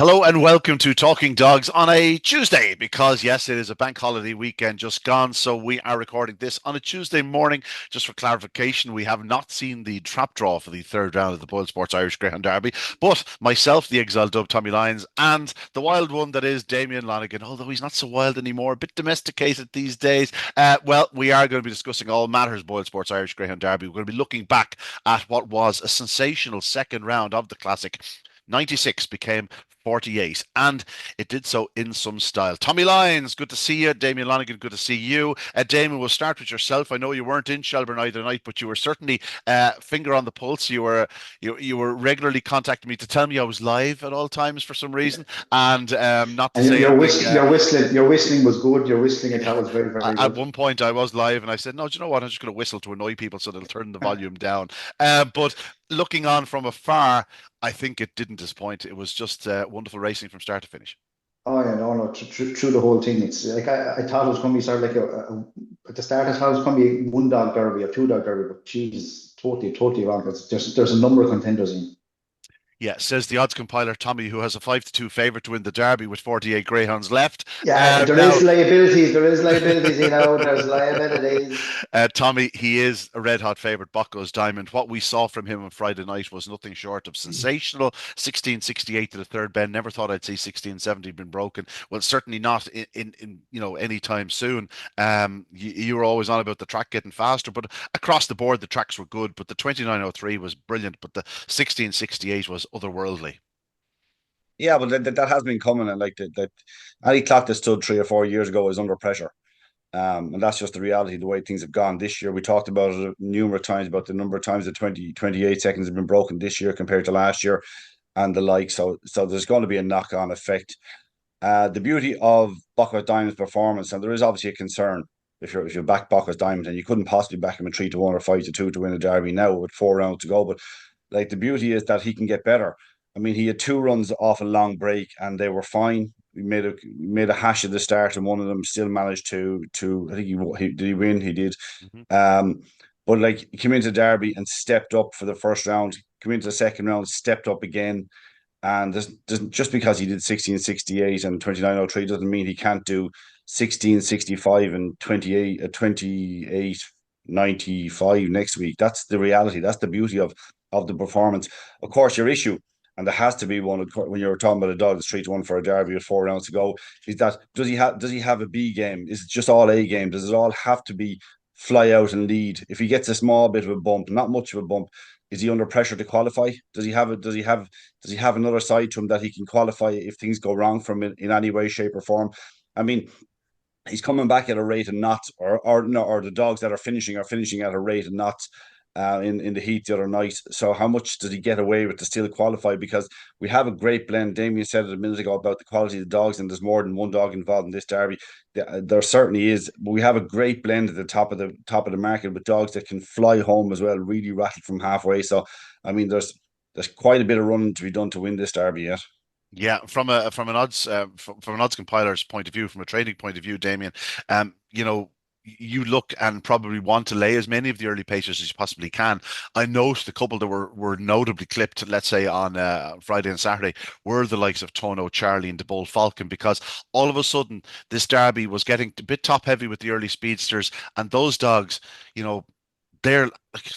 Hello and welcome to Talking Dogs on a Tuesday because, yes, it is a bank holiday weekend just gone. So we are recording this on a Tuesday morning. Just for clarification, we have not seen the trap draw for the third round of the BoyleSports Irish Greyhound Derby. But myself, the exiled dub Tommy Lyons, and the wild one that is Damien Lonigan, although he's not so wild anymore, a bit domesticated these days. Well, we are going to be discussing all matters BoyleSports Irish Greyhound Derby. We're going to be looking back at what was a sensational second round of the Classic. 96 became 48, and it did so in some style. Tommy Lyons, good to see you. Damien Lonigan, good to see you. Damien, we'll start with yourself. I know you weren't in Shelbourne either night, but you were certainly finger on the pulse. You were regularly contacting me to tell me I was live at all times for some reason, and not to And say anything. your whistling was good. Your whistling, I thought, was very, very At good. one point, I was live, and I said, "No, do you know what? I'm just going to whistle to annoy people so they'll turn the volume down." But looking on from afar, I think it didn't disappoint. It was just wonderful racing from start to finish. Oh yeah, no, no, through the whole thing. It's like I thought it was going to be sort of like at the start. I thought it was going to be one dog derby or two dog derby, but geez, totally wrong. There's a number of contenders in. Yeah, says the odds compiler Tommy, who has a 5-2 favourite to win the Derby with 48 greyhounds left. Yeah, there Now, is liabilities. There is liabilities. There's liabilities. Tommy, he is a red hot favourite, Bakos Diamond. What we saw from him on Friday night was nothing short of sensational. 1668 to the third bend. Never thought I'd see 1670 been broken. Well, certainly not in any time soon. You were always on about the track getting faster, but across the board the tracks were good. But the 2903 was brilliant, but the 1668 was otherworldly. Yeah, but that has been coming, and like that any clock that stood 3 or 4 years ago is under pressure. And that's just the reality, the way things have gone this year. We talked about it numerous times about the number of times the 28 seconds have been broken this year compared to last year and the like. So there's going to be a knock-on effect. The beauty of Bakos Diamond's performance, and there is obviously a concern if you back Bakos Diamond, and you couldn't possibly back him in 3-1 or 5-2 to win a derby now with 4 rounds to go. But like the beauty is that he can get better. I mean, he had two runs off a long break, and they were fine. He made a hash at the start, and one of them still managed to. I think he did he win. He did. Mhm. But like he came into Derby and stepped up for the first round. Came into the second round, stepped up again. And just because he did 1668 and 2903 doesn't mean he can't do 1665 and 2895 next week. That's the reality. That's the beauty of the performance. Of course, your issue, and there has to be one when you're talking about a dog that's 3-1 for a derby with 4 rounds to go, is that does he have a B game? Is it just all A game? Does it all have to be fly out and lead? If he gets a small bit of a bump, not much of a bump, is he under pressure to qualify? Does he have another side to him that he can qualify if things go wrong from it in any way, shape, or form? I mean, he's coming back at a rate of knots, or no, or the dogs that are finishing at a rate of knots. In the heat the other night. So how much does he get away with to still qualify? Because we have a great blend. Damien said it a minute ago about the quality of the dogs, and there's more than one dog involved in this derby. There certainly is. But we have a great blend at the top of the market with dogs that can fly home as well, really rattle from halfway. So I mean, there's quite a bit of running to be done to win this derby yet. Yeah, from an odds compiler's point of view, from a trading point of view, Damien, you look and probably want to lay as many of the early paces as you possibly can. I noticed the couple that were notably clipped, let's say on Friday and Saturday, were the likes of Tono, Charlie, and the Bull Falcon, because all of a sudden this derby was getting a bit top heavy with the early speedsters, and those dogs, you know. They're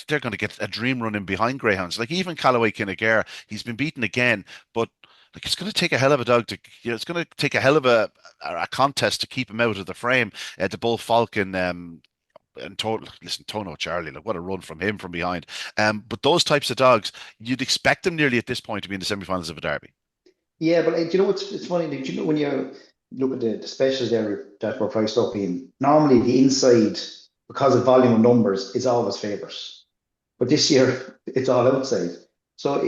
going to get a dream run in behind greyhounds. Like even Callaway Kinagare, he's been beaten again, but like it's going to take a hell of a dog to, it's going to take a hell of a contest to keep him out of the frame. The Bull Falcon, and listen, Tono Charlie, look what a run from him from behind. But those types of dogs, you'd expect them nearly at this point to be in the semi-finals of a derby. Yeah, but it's funny. Like, when you look at the specials there that were priced up in, normally the inside, because of volume of numbers, is always favours. But this year, it's all outside. So,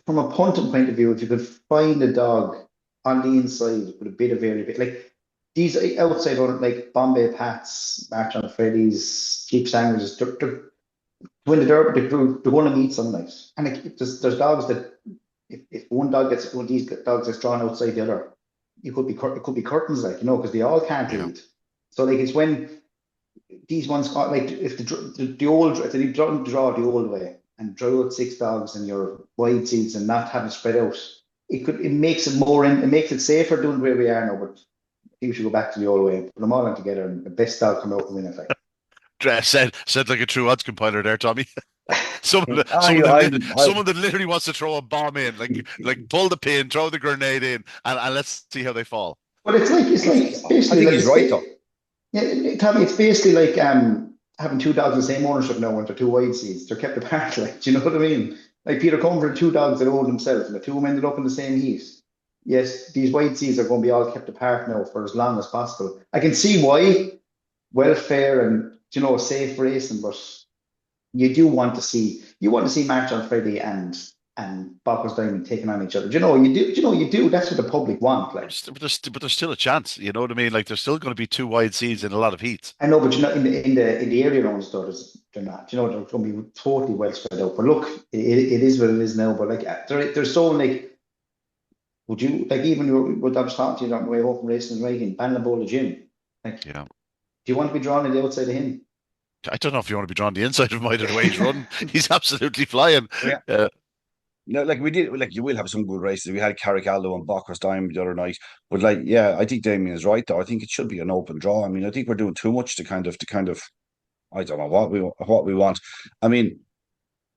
from a punting point of view, if you could find a dog on the inside with a bit of variability, like these outside on like Bombay Pats, March on Freddy's, Cheap Sandwiches, when the derby, they're going to meet some nights. And like, there's dogs that if one of these dogs gets drawn outside the other, it could be curtains, like, because they all can't Yeah. lead. So like it's when these ones got like, if the old, if they draw the old way and draw out six dogs and your wide seats and not have it spread out, it makes it more it makes it safer doing where we are now. But you should go back to the old way and put them all on together, and the best dog come out and win it. Like. Said like a true odds compiler there, Tommy. I Someone that literally wants to throw a bomb in, like pull the pin, throw the grenade in, and let's see how they fall. But it's I basically think like he's right though. yeah, Tommy. It's basically like having two dogs in the same ownership now when they're two wide seeds. They're kept apart. Like, do you know what I mean? Like Peter Cumber and two dogs that own themselves, and the two of them ended up in the same heat. Yes, these wide seeds are going to be all kept apart now for as long as possible. I can see why welfare and safe racing, but you want to see March on Freddy and Bakos Diamond taking on each other. You do. That's what the public want. Like But there's still a chance. You know what I mean? Like there's still going to be two wide seeds in a lot of heats. I know, but in the area rounds though, they're not. They're going to be totally well spread out. But look, it is what it is now. But like they're so like. Would you like even what I was talking to you on the way home from racing and writing, Bannabola the gym? Like, do Yeah. you want to be drawn on the outside of him? I don't know if you want to be drawn the inside of him either the way he's running. He's absolutely flying. Yeah. No, like we did, like you will have some good races. We had Carrick Aldo and Bakos Diamond the other night, but like, yeah, I think Damien is right though. I think it should be an open draw. I mean, I think we're doing too much to kind of, I don't know what we want. I mean,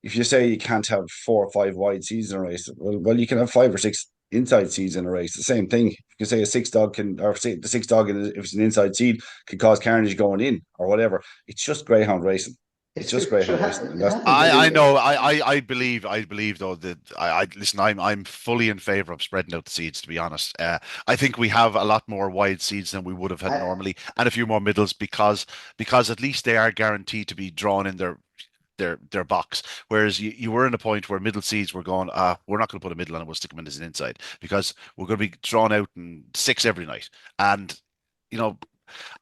if you say you can't have 4 or 5 wide seeds in a race, well, you can have 5 or 6 inside seeds in a race. The same thing. You can say a six dog can, or say the six dog, if it's an inside seed, can cause carnage going in or whatever. It's just Greyhound racing. It's just Sure Greyhound racing, and it that's happens I every. know. I believe though that I listen. I'm fully in favor of spreading out the seeds. To be honest, I think we have a lot more wide seeds than we would have had I, normally, and a few more middles because at least they are guaranteed to be drawn in their box. Whereas you were in a point where middle seeds were going, we're not going to put a middle on it, we'll stick them in as an inside because we're going to be drawn out in six every night. And you know,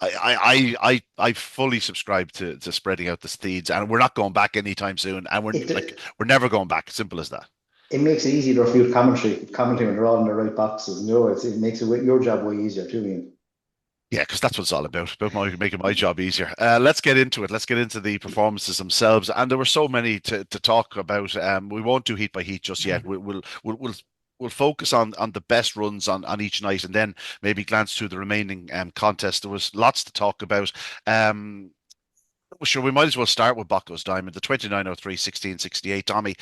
I fully subscribe to spreading out the seeds, and we're not going back anytime soon. And it we're never going back. Simple as that. it makes it easier for you to commentary when they're all in the right boxes. It makes your job way easier too. Ian. Yeah, because that's what it's all about making my job easier. Let's get into it. Let's get into the performances themselves. And there were so many to talk about. We won't do heat by heat just yet. We'll focus on the best runs on each night, and then maybe glance through the remaining contests. There was lots to talk about. Well, sure, we might as well start with Bakos Diamond, the 2903 1668. Tommy.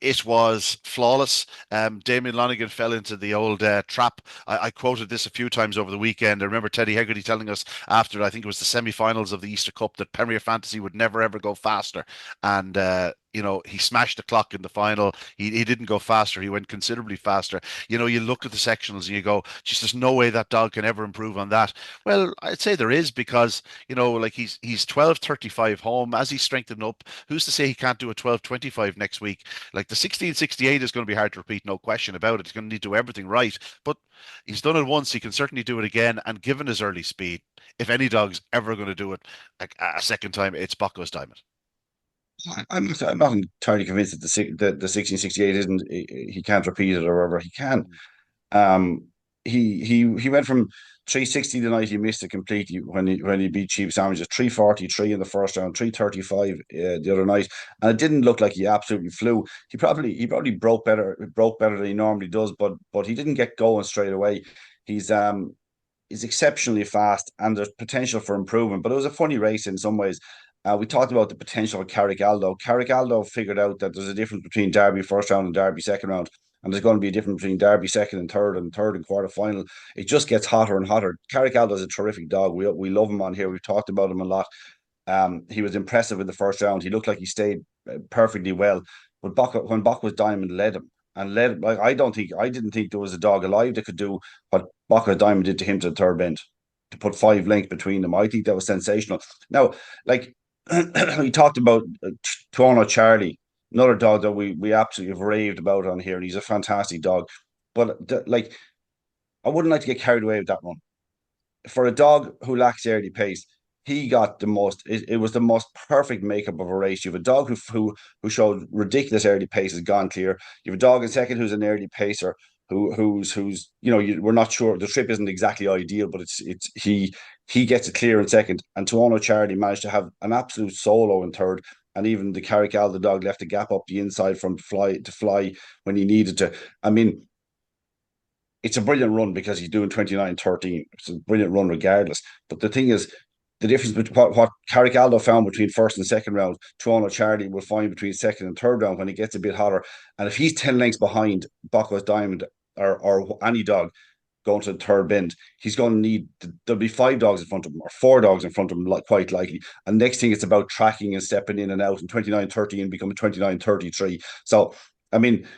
It was flawless. Damien Lonigan fell into the old trap. I quoted this a few times over the weekend. I remember Teddy Hegarty telling us after, I think it was the semi-finals of the Easter Cup, that Premier Fantasy would never ever go faster. And he smashed the clock in the final. He didn't go faster. He went considerably faster. You look at the sectionals and you go, just there's no way that dog can ever improve on that. Well, I'd say there is because like he's 12:35 home as he's strengthened up. Who's to say he can't do a 12:25 next week? Like the 16:68 is going to be hard to repeat, no question about it. He's going to need to do everything right, but he's done it once. He can certainly do it again. And given his early speed, if any dog's ever going to do it a second time, it's Bakos Diamond. I'm not entirely convinced that the 1668 isn't, he can't repeat it or whatever. He can. Um, he went from 360 tonight. He missed it completely when he beat Cheap Sandwiches. 343 in the first round, 335 the other night, and it didn't look like he absolutely flew. He probably broke better than he normally does, but he didn't get going straight away. He's is exceptionally fast and there's potential for improvement. But it was a funny race in some ways. We talked about the potential of Carrick Aldo. Carrick Aldo figured out that there's a difference between Derby first round and Derby second round. And there's going to be a difference between Derby second and third and quarter final. It just gets hotter and hotter. Carrick Aldo is a terrific dog. We love him on here. We've talked about him a lot. He was impressive in the first round. He looked like he stayed perfectly well. But when Bakos Diamond led him and led, like I didn't think there was a dog alive that could do what Bakos Diamond did to him to the third bend, to put 5 lengths between them. I think that was sensational. Now, like we talked about Tuono Charlie, another dog that we absolutely have raved about on here, and he's a fantastic dog. But like, I wouldn't like to get carried away with that one. For a dog who lacks early pace, he got the most. It was the most perfect makeup of a race. You have a dog who showed ridiculous early pace, has gone clear. You have a dog in second who's an early pacer who's we're not sure, the trip isn't exactly ideal, but it's he gets it clear in second, and Tuono Charlie managed to have an absolute solo in third. And even the Carrick the dog left a gap up the inside from fly when he needed to. I mean, it's a brilliant run because he's doing 29-13. It's a brilliant run regardless. But the thing is, the difference between what Carrick-Aldo found between first and second round, Toronto Charlie will find between second and third round when he gets a bit hotter. And if he's 10 lengths behind Bakos Diamond or any dog going to the third bend, he's going to need, there'll be 5 dogs in front of him or 4 dogs in front of him, quite likely. And next thing, it's about tracking and stepping in and out, and 29-30 and becoming 29-33. So, I mean,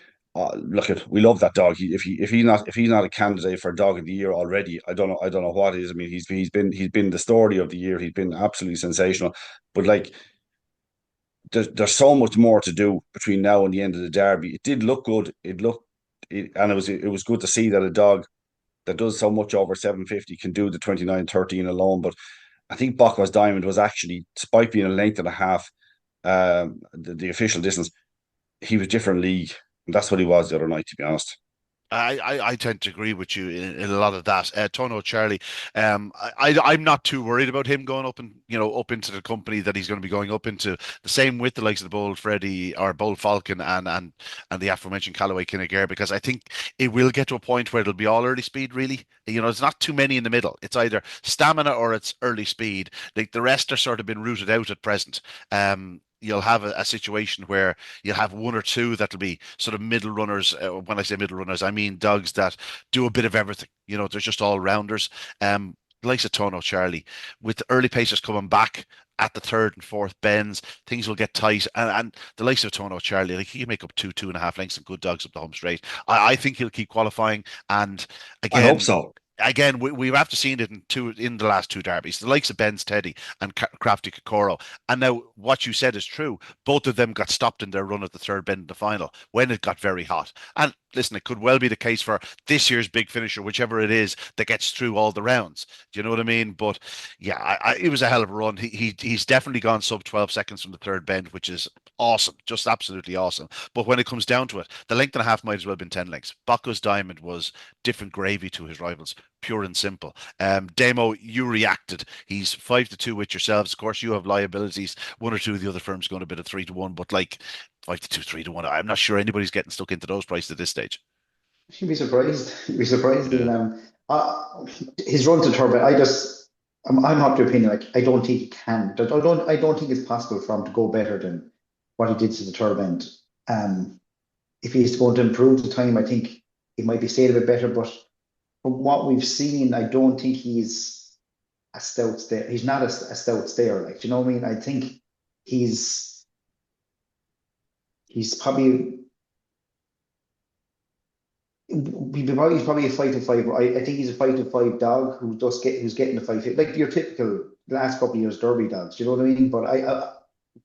look at, we love that dog. If he's not a candidate for dog of the year already, I don't know what is. I mean, he's been the story of the year. He's been absolutely sensational. But like, there's so much more to do between now and the end of the Derby. It did look good. And it was good to see that a dog that does so much over 750 can do the 29-13 alone. But I think Bakos Diamond was actually, despite being a length and a half, the official distance, he was different league. And that's what he was the other night, to be honest. I tend to agree with you in a lot of that. Tono Charlie, I'm not too worried about him going up and up into the company that he's going to be going up into. The same with the likes of the Bold Freddy or Bold Falcon and the aforementioned Callaway Kinnegar, because I think it will get to a point where it'll be all early speed. Really, it's not too many in the middle. It's either stamina or it's early speed. Like the rest are sort of been rooted out at present. You'll have a situation where you'll have one or two that'll be sort of middle runners. When I say middle runners, I mean dogs that do a bit of everything. They're just all rounders. Likes of Tono Charlie, with the early pacers coming back at the third and fourth bends, things will get tight. And the likes of Tono Charlie, like he can make up 2.5 lengths and good dogs up the home straight. I think he'll keep qualifying. And I hope again, so. we've after seen it in the last two derbies, the likes of Ben's Teddy and Crafty Kokoro. And now what you said is true. Both of them got stopped in their run at the third bend in the final when it got very hot. And listen, it could well be the case for this year's big finisher, whichever it is that gets through all the rounds. Do you know what I mean? But yeah, it was a hell of a run. He's definitely gone sub 12 seconds from the third bend, which is awesome, just absolutely awesome. But when it comes down to it, the length and a half might as well have been 10 lengths. Bakos Diamond was different gravy to his rivals, pure and simple. Damo, you reacted. He's 5-2 with yourselves. Of course, you have liabilities. One or two of the other firms going a bit of 3-1, but like 5-2, 3-1. I'm not sure anybody's getting stuck into those prices at this stage. You'd be surprised. You'd be surprised. Yeah. His run to Turbine, I'm not the opinion. Like, I don't think he can. I don't think it's possible for him to go better than what he did to the Turbine. If he's going to improve the time, I think he might be stayed a bit better. But from what we've seen, I don't think he's a stout stayer. He's not a stout stayer. Like, do you know what I mean? I think he's probably. He's probably a 5-5. I think he's a 5-5 dog who's getting the 5. Like your typical last couple of years Derby dogs. Do you know what I mean? But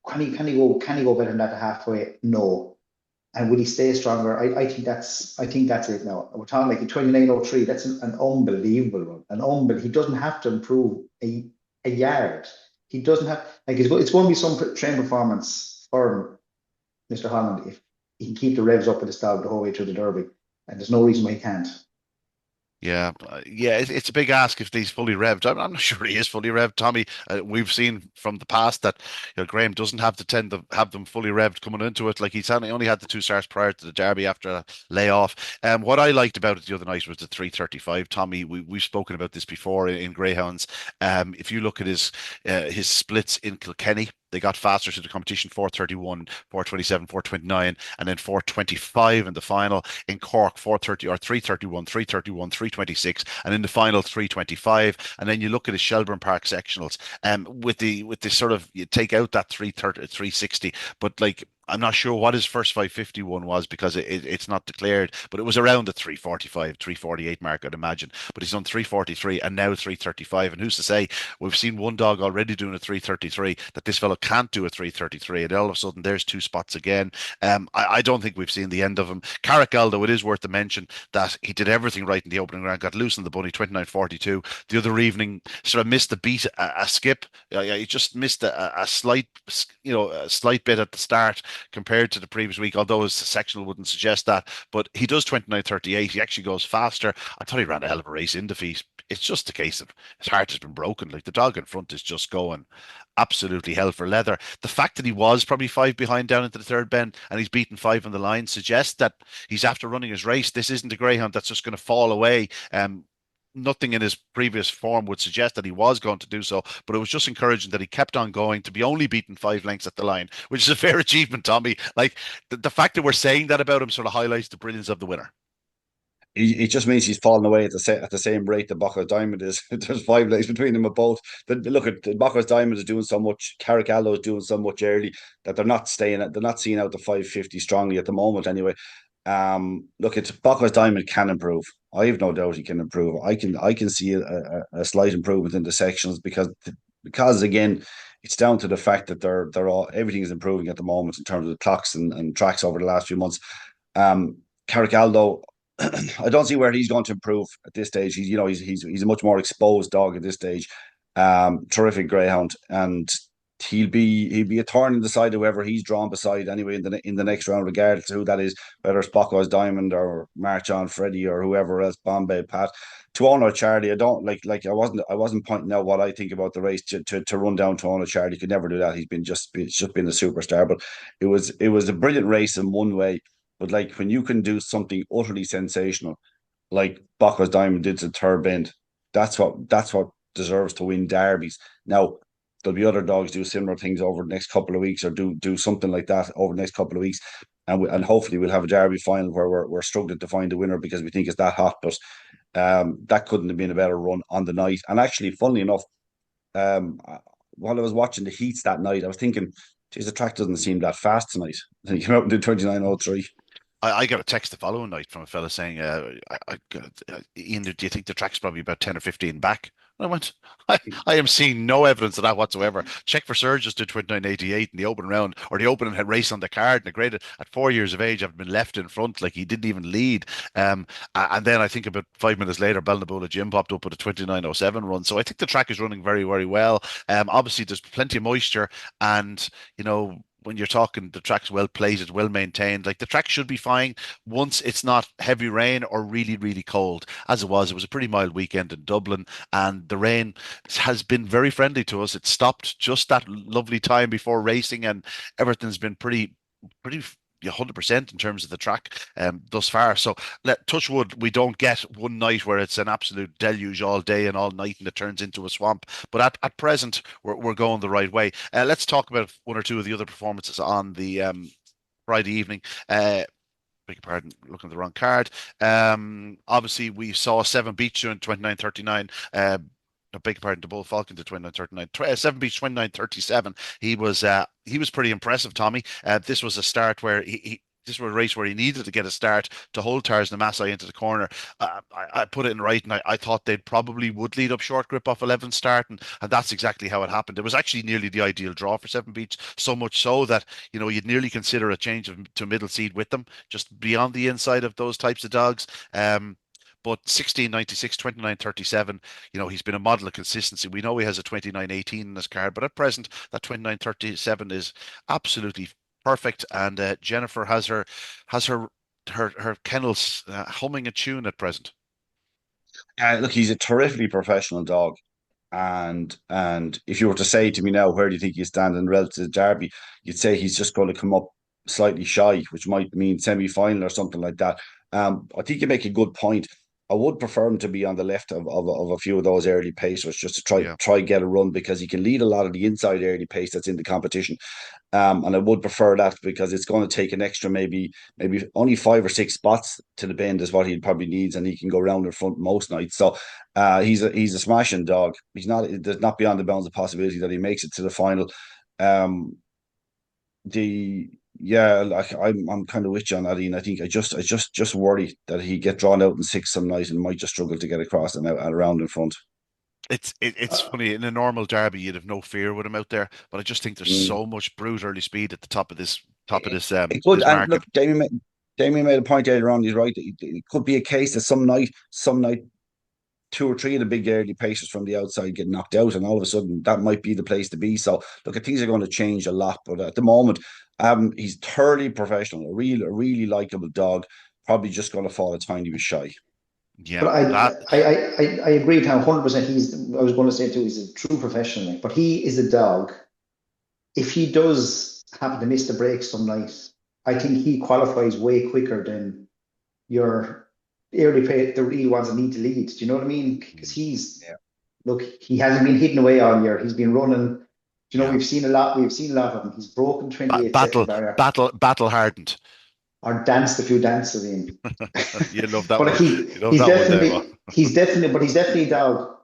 can he go better than that halfway? No. And will he stay stronger? I think that's it now. We're talking like a 29.03. That's an unbelievable run. He doesn't have to improve a yard. He doesn't have, like, it's going to be some train performance for Mr. Holland if he can keep the revs up with his dog the whole way through the Derby. And there's no reason why he can't. Yeah, it's a big ask if he's fully revved. I'm not sure he is fully revved, Tommy. We've seen from the past that Graham doesn't have to tend to have them fully revved coming into it. Like he only had the 2 starts prior to the Derby after a layoff. What I liked about it the other night was the 3:35. Tommy, we've spoken about this before in Greyhounds. If you look at his splits in Kilkenny, they got faster to the competition, 4:31, 4:27, 4:29, and then 4:25 in the final. In Cork, 4:30 or 3:31, 3:31, 3:26, and in the final 3:25. And then you look at his Shelbourne Park sectionals, with the sort of, you take out that 3:30, 3:60, but like, I'm not sure what his first 5:51 was because it's not declared, but it was around the 3:45, 3:48 mark, I'd imagine. But he's done 3:43 and now 3:35. And who's to say, we've seen one dog already doing a 3:33, that this fellow can't do a 3:33. And all of a sudden, there's 2 spots again. I don't think we've seen the end of him. Carrick-Aldo, it is worth the mention that he did everything right in the opening round, got loose in the bunny, 29:42. The other evening, sort of missed the beat, a skip. He just missed a slight bit at the start. compared to the previous week, although his sectional wouldn't suggest that. But he does 29:38. He actually goes faster. I thought he ran a hell of a race in defeat. It's just a case of his heart has been broken. Like the dog in front is just going absolutely hell for leather. The fact that he was probably 5 behind down into the third bend and he's beaten 5 on the line suggests that he's after running his race. This isn't a greyhound that's just going to fall away. Nothing in his previous form would suggest that he was going to do so, but it was just encouraging that he kept on going to be only beaten 5 lengths at the line, which is a fair achievement, Tommy. Like the fact that we're saying that about him sort of highlights the brilliance of the winner. It just means he's falling away at the same rate that Bakos Diamond is. There's 5 legs between them both. Look at Bakos Diamond is doing so much. Caracallo is doing so much early that they're not seeing out the 550 strongly at the moment. Anyway, look, it's Bakos Diamond can improve. I have no doubt he can improve. I can see a slight improvement in the sections because again, it's down to the fact that they're all everything is improving at the moment in terms of the clocks and tracks over the last few months. Caracaldo, I don't see where he's going to improve at this stage. He's a much more exposed dog at this stage. Terrific greyhound, and he'll be a thorn in the side of whoever he's drawn beside anyway in the next round, regardless of who that is, whether it's Bakos Diamond or March on Freddy or whoever else, Bombay Pat. To honor Charlie, I don't like I wasn't pointing out what I think about the race to run down to honor Charlie. Could never do that. It's just been a superstar, but it was a brilliant race in one way. But like when you can do something utterly sensational, like Bakos Diamond did to third bend, that's what deserves to win derbies. Now there'll be other dogs do similar things over the next couple of weeks, or do something like that over the next couple of weeks, and hopefully we'll have a derby final where we're struggling to find a winner because we think it's that hot. But that couldn't have been a better run on the night. And actually, funnily enough, while I was watching the heats that night, I was thinking, geez, the track doesn't seem that fast tonight. And he came out and did 29:03. I got a text the following night from a fella saying, Ian, do you think the track's probably about 10 or 15 back? And I went, I am seeing no evidence of that whatsoever. Check for Surges did 29:88 in the open round, or the opening had race on the card, and the grade at 4 years of age, I've been left in front, like he didn't even lead. And then I think about 5 minutes later, Balnabola Jim popped up with a 29:07 run. So I think the track is running very, very well. Obviously, there's plenty of moisture, and when you're talking the track's well plated, well maintained, like the track should be fine once it's not heavy rain or really, really cold. As it was a pretty mild weekend in Dublin, and the rain has been very friendly to us. It stopped just that lovely time before racing, and everything's been pretty 100% in terms of the track thus far. So let touch wood, we don't get one night where it's an absolute deluge all day and all night and it turns into a swamp. But at present, we're going the right way. Let's talk about one or two of the other performances on the Friday evening. Beg your pardon, looking at the wrong card. Obviously, we saw 7 beats in 29:39. I beg your pardon, the Bull Falcon to 29:39. 7 beats 29:37. He was pretty impressive, Tommy. This was a start where this was a race where he needed to get a start to hold Tarzan Massai into the corner. I put it in right, and I thought they probably would lead up short grip off 11 start, and that's exactly how it happened. It was actually nearly the ideal draw for 7 beats, so much so that you'd nearly consider a change to middle seed with them, just beyond the inside of those types of dogs. But 16:96, 29:37, he's been a model of consistency. We know he has a 29:18 in his card, but at present, that 29:37 is absolutely perfect. And Jennifer has her kennels humming a tune at present. Look, he's a terrifically professional dog. And if you were to say to me now, where do you think you stand in relative to Derby, you'd say he's just going to come up slightly shy, which might mean semi-final or something like that. I think you make a good point. I would prefer him to be on the left of a few of those early pacers, just to try get a run, because he can lead a lot of the inside early pace that's in the competition. And I would prefer that, because it's going to take an extra maybe only 5 or 6 spots to the bend is what he probably needs, and he can go round in front most nights. So he's a smashing dog. There's not beyond the bounds of possibility that he makes it to the final. Like I'm kind of with you on that, Ian. I think I just worry that he get drawn out in 6 some night and might just struggle to get across and out and around in front. It's funny, in a normal derby you'd have no fear with him out there, but I just think there's so much brute early speed at the top of this It could, this and market. look, Damien made a point earlier on. He's right. It could be a case that some night 2 or 3 of the big early pacers from the outside get knocked out, and all of a sudden that might be the place to be. So look, things are going to change a lot, but at the moment, He's thoroughly professional, a really likable dog. Probably just going to fall a tiny bit shy. Yeah, But that I agree, Tom, 100%. I was going to say too, he's a true professional, like, but he is a dog. If he does happen to miss the break some night, I think he qualifies way quicker than your the real ones that need to lead. Do you know what I mean? Because Yeah. look, he hasn't been hidden away all year. He's been running. You know, yeah. We've seen a lot of him. He's broken Ba 28 second battle barrier battle hardened. or danced a few dances in. You love that But one. You love that one there, Mo. but he's definitely a dog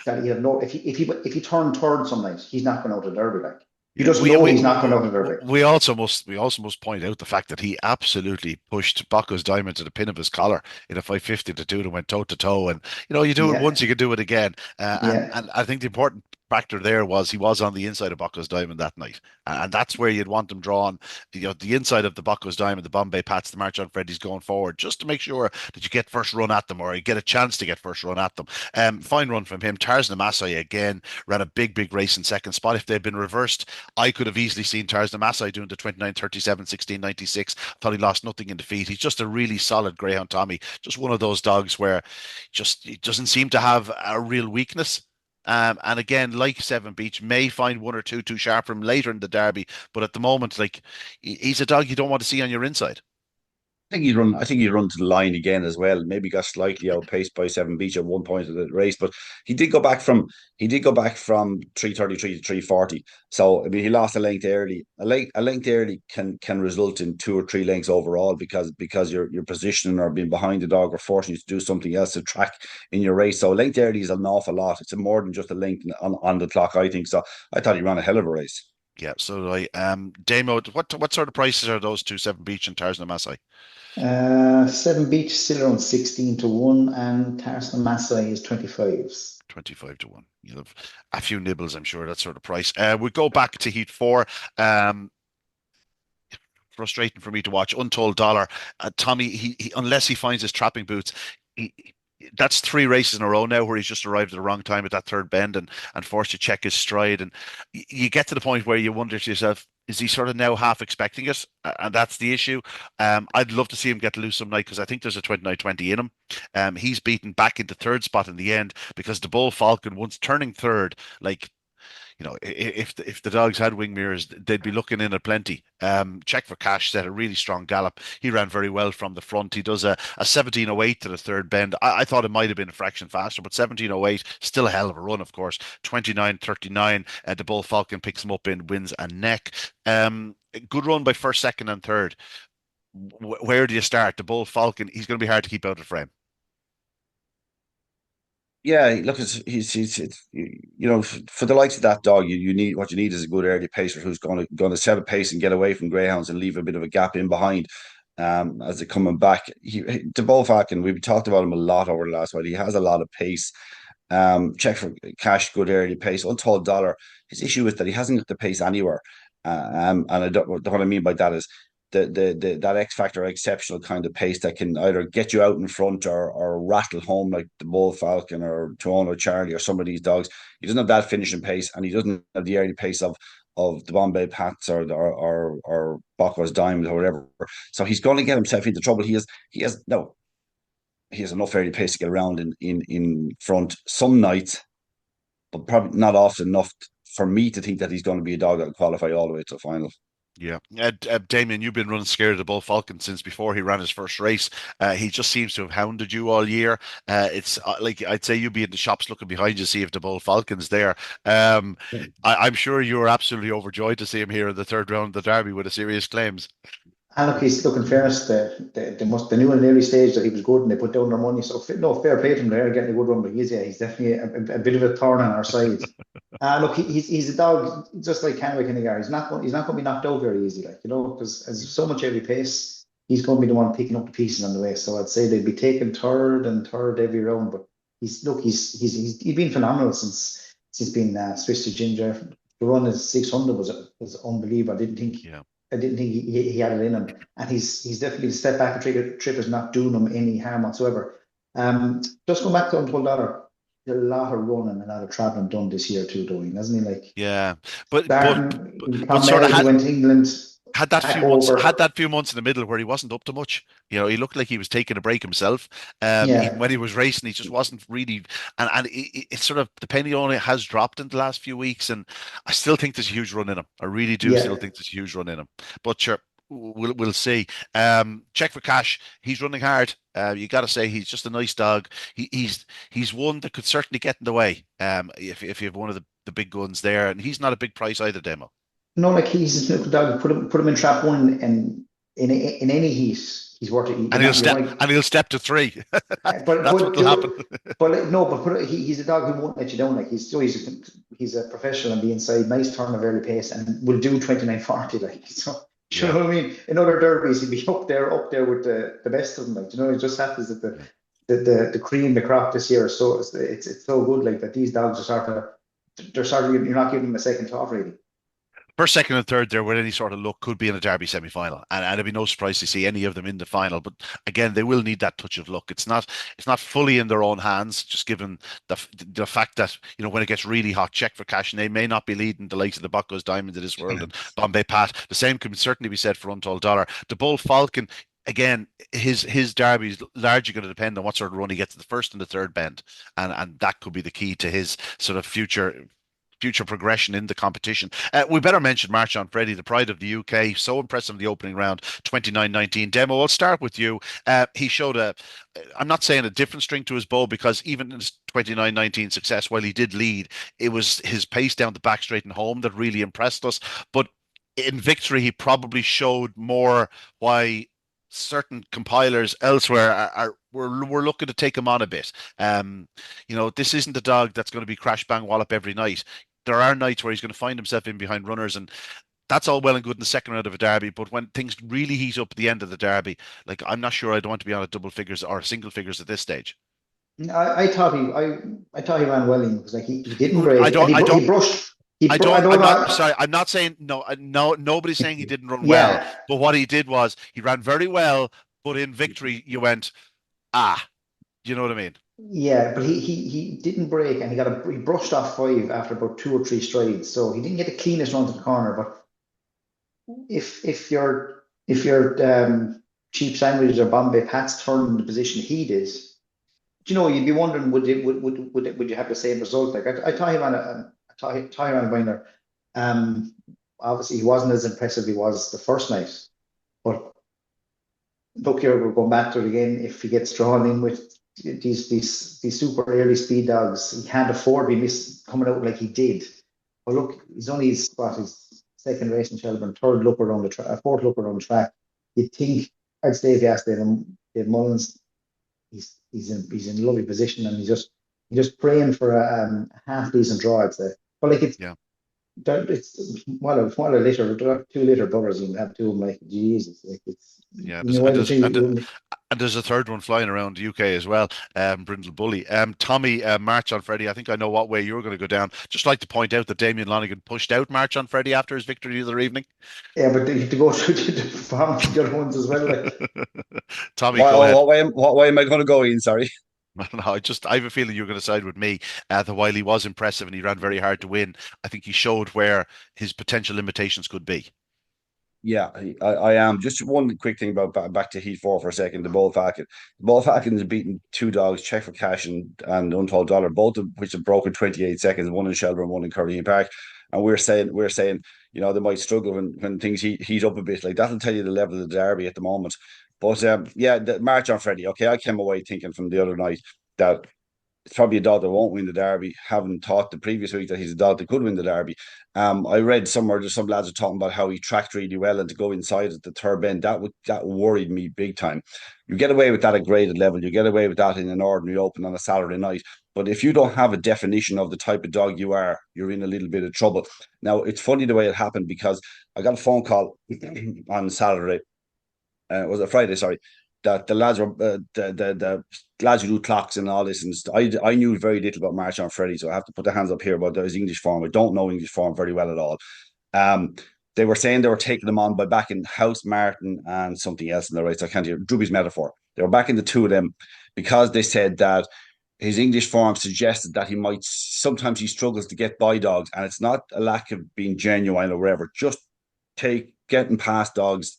that you have no. If he turned third some night, he's not going out of Derby. Like you Yeah, just know he's not going out of Derby. we also must point out the fact that he absolutely pushed Bakos Diamond to the pin of his collar in a 550 to 2 and went toe to toe. And you do it Yeah, once, you can do it again. yeah, And I think the important factor there was he was on the inside of Bakos Diamond that night, and that's where you'd want him drawn. The inside of the Bakos Diamond, the Bombay Pats, the March on Freddy's going forward, just to make sure that you get first run at them or you get a chance to get first run at them. Fine run from him. Tarzan Amasai again ran a big race in second spot. If they'd been reversed, I could have easily seen Tarzan Amasai doing the 29:37, 16:96. Thought he lost nothing in defeat. He's just a really solid greyhound, Tommy. Just one of those dogs where just he doesn't seem to have a real weakness. And again, like Seven Beach, may find one or two too sharp for him later in the derby, but at the moment, like he's a dog you don't want to see on your inside. I think he'd run to the line again as well. Maybe got slightly outpaced by Seven Beach at one point of the race, but he did go back from he did go back from 333 to 340. So I mean he lost a length early. A length early can result in 2 or 3 lengths overall because you're positioning or being behind the dog or forcing you to do something else to track in your race. So a length early is an awful lot. It's more than just a length on the clock, I think. So I thought he ran a hell of a race. Yeah, so I Damo, what sort of prices are those two, Seven Beach and Tarzan Amasai? Seven Beach still around 16 to 1, and Tarson Masai is 25s. 25 to 1. You'll have a few nibbles, I'm sure, that sort of price. We go back to Heat 4. Um, Frustrating for me to watch. Untold Dollar. Tommy, unless he finds his trapping boots, he, that's 3 races in a row now where he's just arrived at the wrong time at that third bend and forced to check his stride. And you get to the point where you wonder to yourself, is he sort of now half expecting it? And that's the issue. I'd love to see him get loose some night because I think there's a 29-20 in him. He's beaten back into third spot in the end because the Bull Falcon, once turning third, like if the dogs had wing mirrors, they'd be looking in at plenty. Check for Cash set a really strong gallop. He ran very well from the front. He does a 17:08 to the third bend. I thought it might have been a fraction faster, but 17:08 still a hell of a run, of course. 29:39. The Bull Falcon picks him up in wins and neck. Good run by first, second, and third. Where do you start? The Bull Falcon, he's going to be hard to keep out of frame. Yeah, look, it's for the likes of that dog, you need what you need is a good early pacer who's going to set a pace and get away from greyhounds and leave a bit of a gap in behind, as they're coming back. The Bull Falcon, we've talked about him a lot over the last while. He has a lot of pace. Check for Cash, good early pace. Untold Dollar, his issue is that he hasn't got the pace anywhere. And I don't, what I mean by that is the that X factor exceptional kind of pace that can either get you out in front or rattle home like the Bull Falcon or Toronto Charlie or some of these dogs. He doesn't have that finishing pace, and he doesn't have the early pace of the Bombay Pats or Bakos Diamond or whatever. So he's going to get himself into trouble. He has enough early pace to get around in front some nights, but probably not often enough for me to think that he's going to be a dog that will qualify all the way to the final. Yeah, Damien, you've been running scared of the Bull Falcon since before he ran his first race. He just seems to have hounded you all year. It's like I'd say you'd be in the shops looking behind you to see if the Bull Falcon's there. I'm sure you were absolutely overjoyed to see him here in the third round of the Derby with a serious claims. And look, he's looking fairness. They knew in an early stage that he was good, and they put down their money. So no, fair play to him there, getting a good run. But he's definitely a bit of a thorn on our side. Look, he's a dog just like Kenwick and Agar. He's not going to be knocked out very easy, like because as so much every pace, he's going to be the one picking up the pieces on the way. So I'd say they'd be taking third and third every round. But he's been phenomenal since being switched to Ginger. The run is 600 was unbelievable. Yeah. I didn't think he had it in him, and he's definitely the step back and trip is not doing him any harm whatsoever. Just going back to Untold Dollar, a lot of running and a lot of traveling done this year too, doing, hasn't he? Like Yeah, but starting, he but Tom sort of Medal, he had went to England. back over. had that few months in the middle where he wasn't up to much. He looked like he was taking a break himself. Even Yeah, when he was racing, he just wasn't really. And it's sort of the penny on it has dropped in the last few weeks, and I still think there's a huge run in him. I really do still yeah. think there's a huge run in him. But sure, we'll see. Check for cash. He's running hard. You got to say he's just a nice dog. He's one that could certainly get in the way. If you have one of the big guns there, and he's not a big price either, Demo. No, like he's a little dog. Put him in trap one, and in any heat, he's worth it. And he'll step to three. But That's what will happen. no, but he's a dog who won't let you down. Like he's a professional and be inside, nice turn of early pace, and will do 29:40. Like so, you know what I mean. In other derbies, he'd be up there with the best of them. Like it just happens that the cream, the crop this year. So it's so good. Like that, these dogs are sort of you're not giving them a second thought really. First, second, and third there with any sort of luck could be in a Derby semi-final, and it'd be no surprise to see any of them in the final. But again, they will need that touch of luck. It's not fully in their own hands, just given the fact that when it gets really hot, check for cash, and they may not be leading the likes of the Bakos Diamond of this world and Bombay Pat. The same could certainly be said for Untold Dollar. The Bull Falcon. Again, his derby is largely going to depend on what sort of run he gets at the first and the third bend, and that could be the key to his sort of future progression in the competition. We better mention March on Freddy, the pride of the UK. So impressive in the opening round, 29:19. Demo, I'll start with you. He showed I'm not saying a different string to his bow, because even in his 29:19 success, while he did lead, it was his pace down the back straight and home that really impressed us. But in victory, he probably showed more why certain compilers elsewhere we're looking to take him on a bit. This isn't a dog that's going to be crash bang wallop every night. There are nights where he's going to find himself in behind runners, and that's all well and good in the second round of a derby. But when things really heat up at the end of the derby, like I'm not sure I'd want to be on a double figures or single figures at this stage. I thought he ran well in because like he didn't break and I don't. he brushed. I I don't. don't I'm not know. sorry. I'm not saying no. No. Nobody's saying he didn't run well. Yeah, But what he did was he ran very well. But in victory, you went, ah. You know what I mean? yeah, but he didn't break and he brushed off five after about two or three strides. So he didn't get the cleanest run to the corner. But if your cheap sandwiches or Bombay Pats turned the position he did, you'd be wondering would you have the same result? Like I thought he ran a minor. Obviously he wasn't as impressive as he was the first night, but look here, we're going back to it again. If he gets drawn in with these super early speed dogs, he can't afford to be coming out like he did. But look, he's only his second race in Shelbourne, third look around the track, fourth look around the track. You'd think, I'd say if you asked Dave Mullins, he's in a lovely position, and he's just praying for a half decent draw, I'd say. But like it's what a litter, 2 litre butters, you can have two of them, like Jesus, like it's Yeah, and there's a third one flying around the UK as well, Brindle Bully. Tommy, March on Freddy. I think I know what way you're going to go down. Just like to point out that Damien Lonigan pushed out March on Freddy after his victory the other evening. Yeah, but you have to go through the performance of the other ones as well. Like. Tommy, go ahead. What way am I going to go in? Sorry. No, I have a feeling you're going to side with me. That while he was impressive and he ran very hard to win, I think he showed where his potential limitations could be. Yeah, I am. Just one quick thing about back to Heat 4 for a second. The Bull Falcon. The Bull Falcon has beaten two dogs, Check for Cash and Untold Dollar, both of which have broken 28 seconds, one in Shelbourne, one in Shelbourne Park. And we're saying, they might struggle when things heat up a bit. Like that'll tell you the level of the derby at the moment. But the March on Freddy. Okay, I came away thinking from the other night that it's probably a dog that won't win the derby. Having thought the previous week that he's a dog that could win the derby. I read somewhere just some lads are talking about how he tracked really well, and to go inside at the third bend, that worried me big time. You get away with that at graded level, you get away with that in an ordinary open on a Saturday night. But if you don't have a definition of the type of dog you are, you're in a little bit of trouble. Now it's funny the way it happened, because I got a phone call on Saturday. Was it Friday? Sorry, that the lads were the lads who do clocks and all this, and I knew very little about March on Freddy, so I have to put the hands up here about his English form. I don't know English form very well at all. They were saying they were taking them on by backing House Martin and something else in the race. I can't hear Drewby's Metaphor. They were backing the two of them because they said that his English form suggested that sometimes he struggles to get by dogs, and it's not a lack of being genuine or whatever. Just take getting past dogs,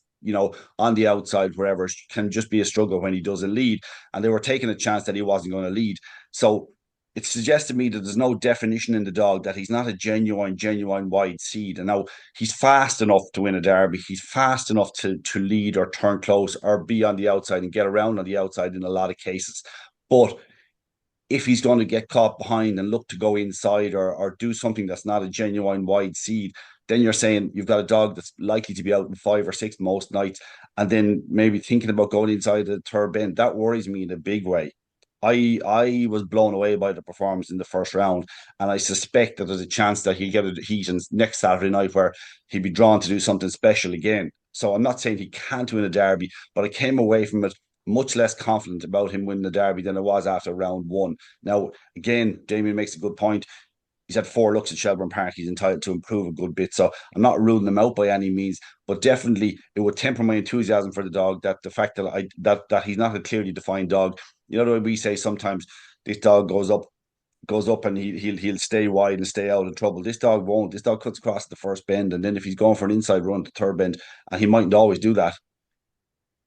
on the outside, wherever, can just be a struggle when he doesn't lead. And they were taking a chance that he wasn't going to lead. So it suggests to me that there's no definition in the dog, that he's not a genuine wide seed. And now he's fast enough to win a derby. He's fast enough to lead or turn close or be on the outside and get around on the outside in a lot of cases. But if he's going to get caught behind and look to go inside or do something that's not a genuine wide seed, then you're saying you've got a dog that's likely to be out in 5 or 6 most nights, and then maybe thinking about going inside the third bend. That worries me in a big way. I was blown away by the performance in the first round, and I suspect that there's a chance that he'll get a heat next Saturday night where he'll be drawn to do something special again. So I'm not saying he can't win a derby, but I came away from it much less confident about him winning the derby than I was after round one. Now, again, Damien makes a good point. He's had 4 looks at Shelbourne Park. He's entitled to improve a good bit. So I'm not ruling him out by any means, but definitely it would temper my enthusiasm for the dog, that the fact that he's not a clearly defined dog. You know the way we say sometimes this dog goes up and he'll stay wide and stay out of trouble. This dog won't. This dog cuts across the first bend, and then if he's going for an inside run to third bend, and he mightn't always do that,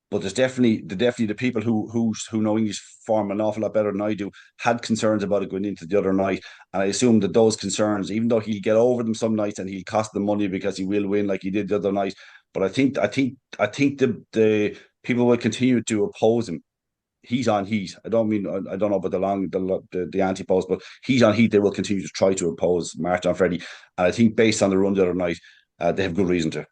but there's definitely the people who know English form an awful lot better than I do had concerns about it going into the other night, and I assume that those concerns, even though he'll get over them some nights and he'll cost them money because he will win like he did the other night, but I think the people will continue to oppose him. He's on heat. I don't know about the anti-post, but he's on heat. They will continue to try to oppose Martin and Freddy, and I think based on the run the other night, they have good reason to.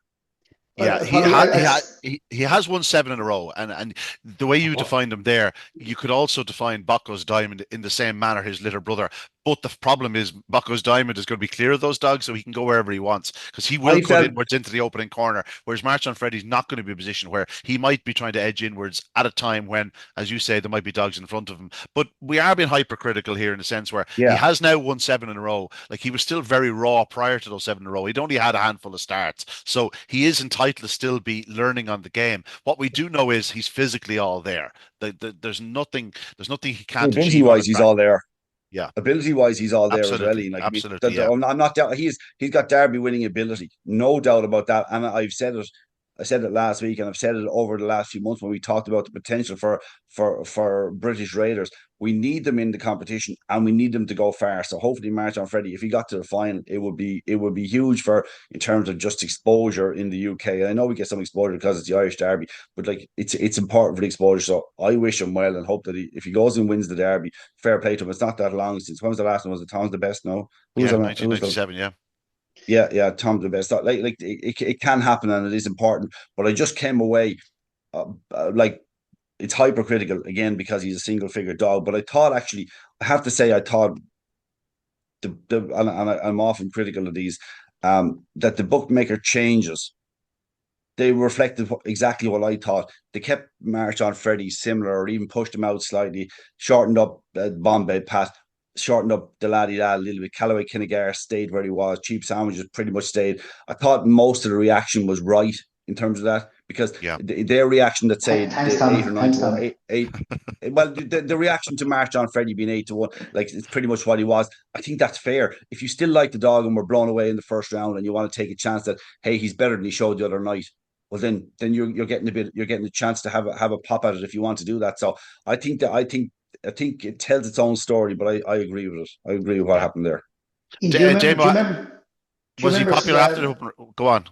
Yeah, he has won 7 in a row, and the way you defined him there, you could also define Bakos Diamond in the same manner, his little brother. But the problem is Bakos Diamond is going to be clear of those dogs, so he can go wherever he wants, because he will cut inwards into the opening corner, whereas March on Freddy's not going to be in a position where he might be trying to edge inwards at a time when, as you say, there might be dogs in front of him. But we are being hypercritical here in the sense where he has now won 7 in a row. Like, he was still very raw prior to those 7 in a row. He'd only had a handful of starts, so he is entitled to still be learning on the game. What we do know is he's physically all there. There's nothing he can't achieve. Ability-wise, he's all there. Yeah, ability-wise, he's all there as well. Like, absolutely. I'm not doubt he's got derby winning ability, no doubt about that. And I've said it. I said it last week, and I've said it over the last few months when we talked about the potential for British Raiders. We need them in the competition, and we need them to go far. So hopefully, March on Freddy, if he got to the final, it would be huge for in terms of just exposure in the UK. I know we get some exposure because it's the Irish Derby, but like it's important for the exposure. So I wish him well and hope that if he goes and wins the Derby, fair play to him. It's not that long since. When was the last one? Was it Tom's the best? No, 1997. Yeah. Yeah, Tom's the best. Like it can happen, and it is important. But I just came away like, it's hypercritical again because he's a single figure dog. But I thought, actually, I have to say, I thought I'm often critical of these, that the bookmaker changes, they reflected exactly what I thought. They kept March on Freddy similar, or even pushed him out slightly, shortened up Bombay Pat, shortened up the laddie a little bit. Callaway Kinnegar stayed where he was. Cheap Sandwiches pretty much stayed. I thought most of the reaction was right in terms of that, because their reaction that say 8 or 9 to 1, eight. Well, the reaction to March on Freddy being 8 to 1, like, it's pretty much what he was. I think that's fair. If you still like the dog and were blown away in the first round, and you want to take a chance that, hey, he's better than he showed the other night, well, then you're getting a chance to have a pop at it if you want to do that. So I think it tells its own story, but I agree with it. I agree with what happened there. Do you remember, was he popular after the opener? Go on.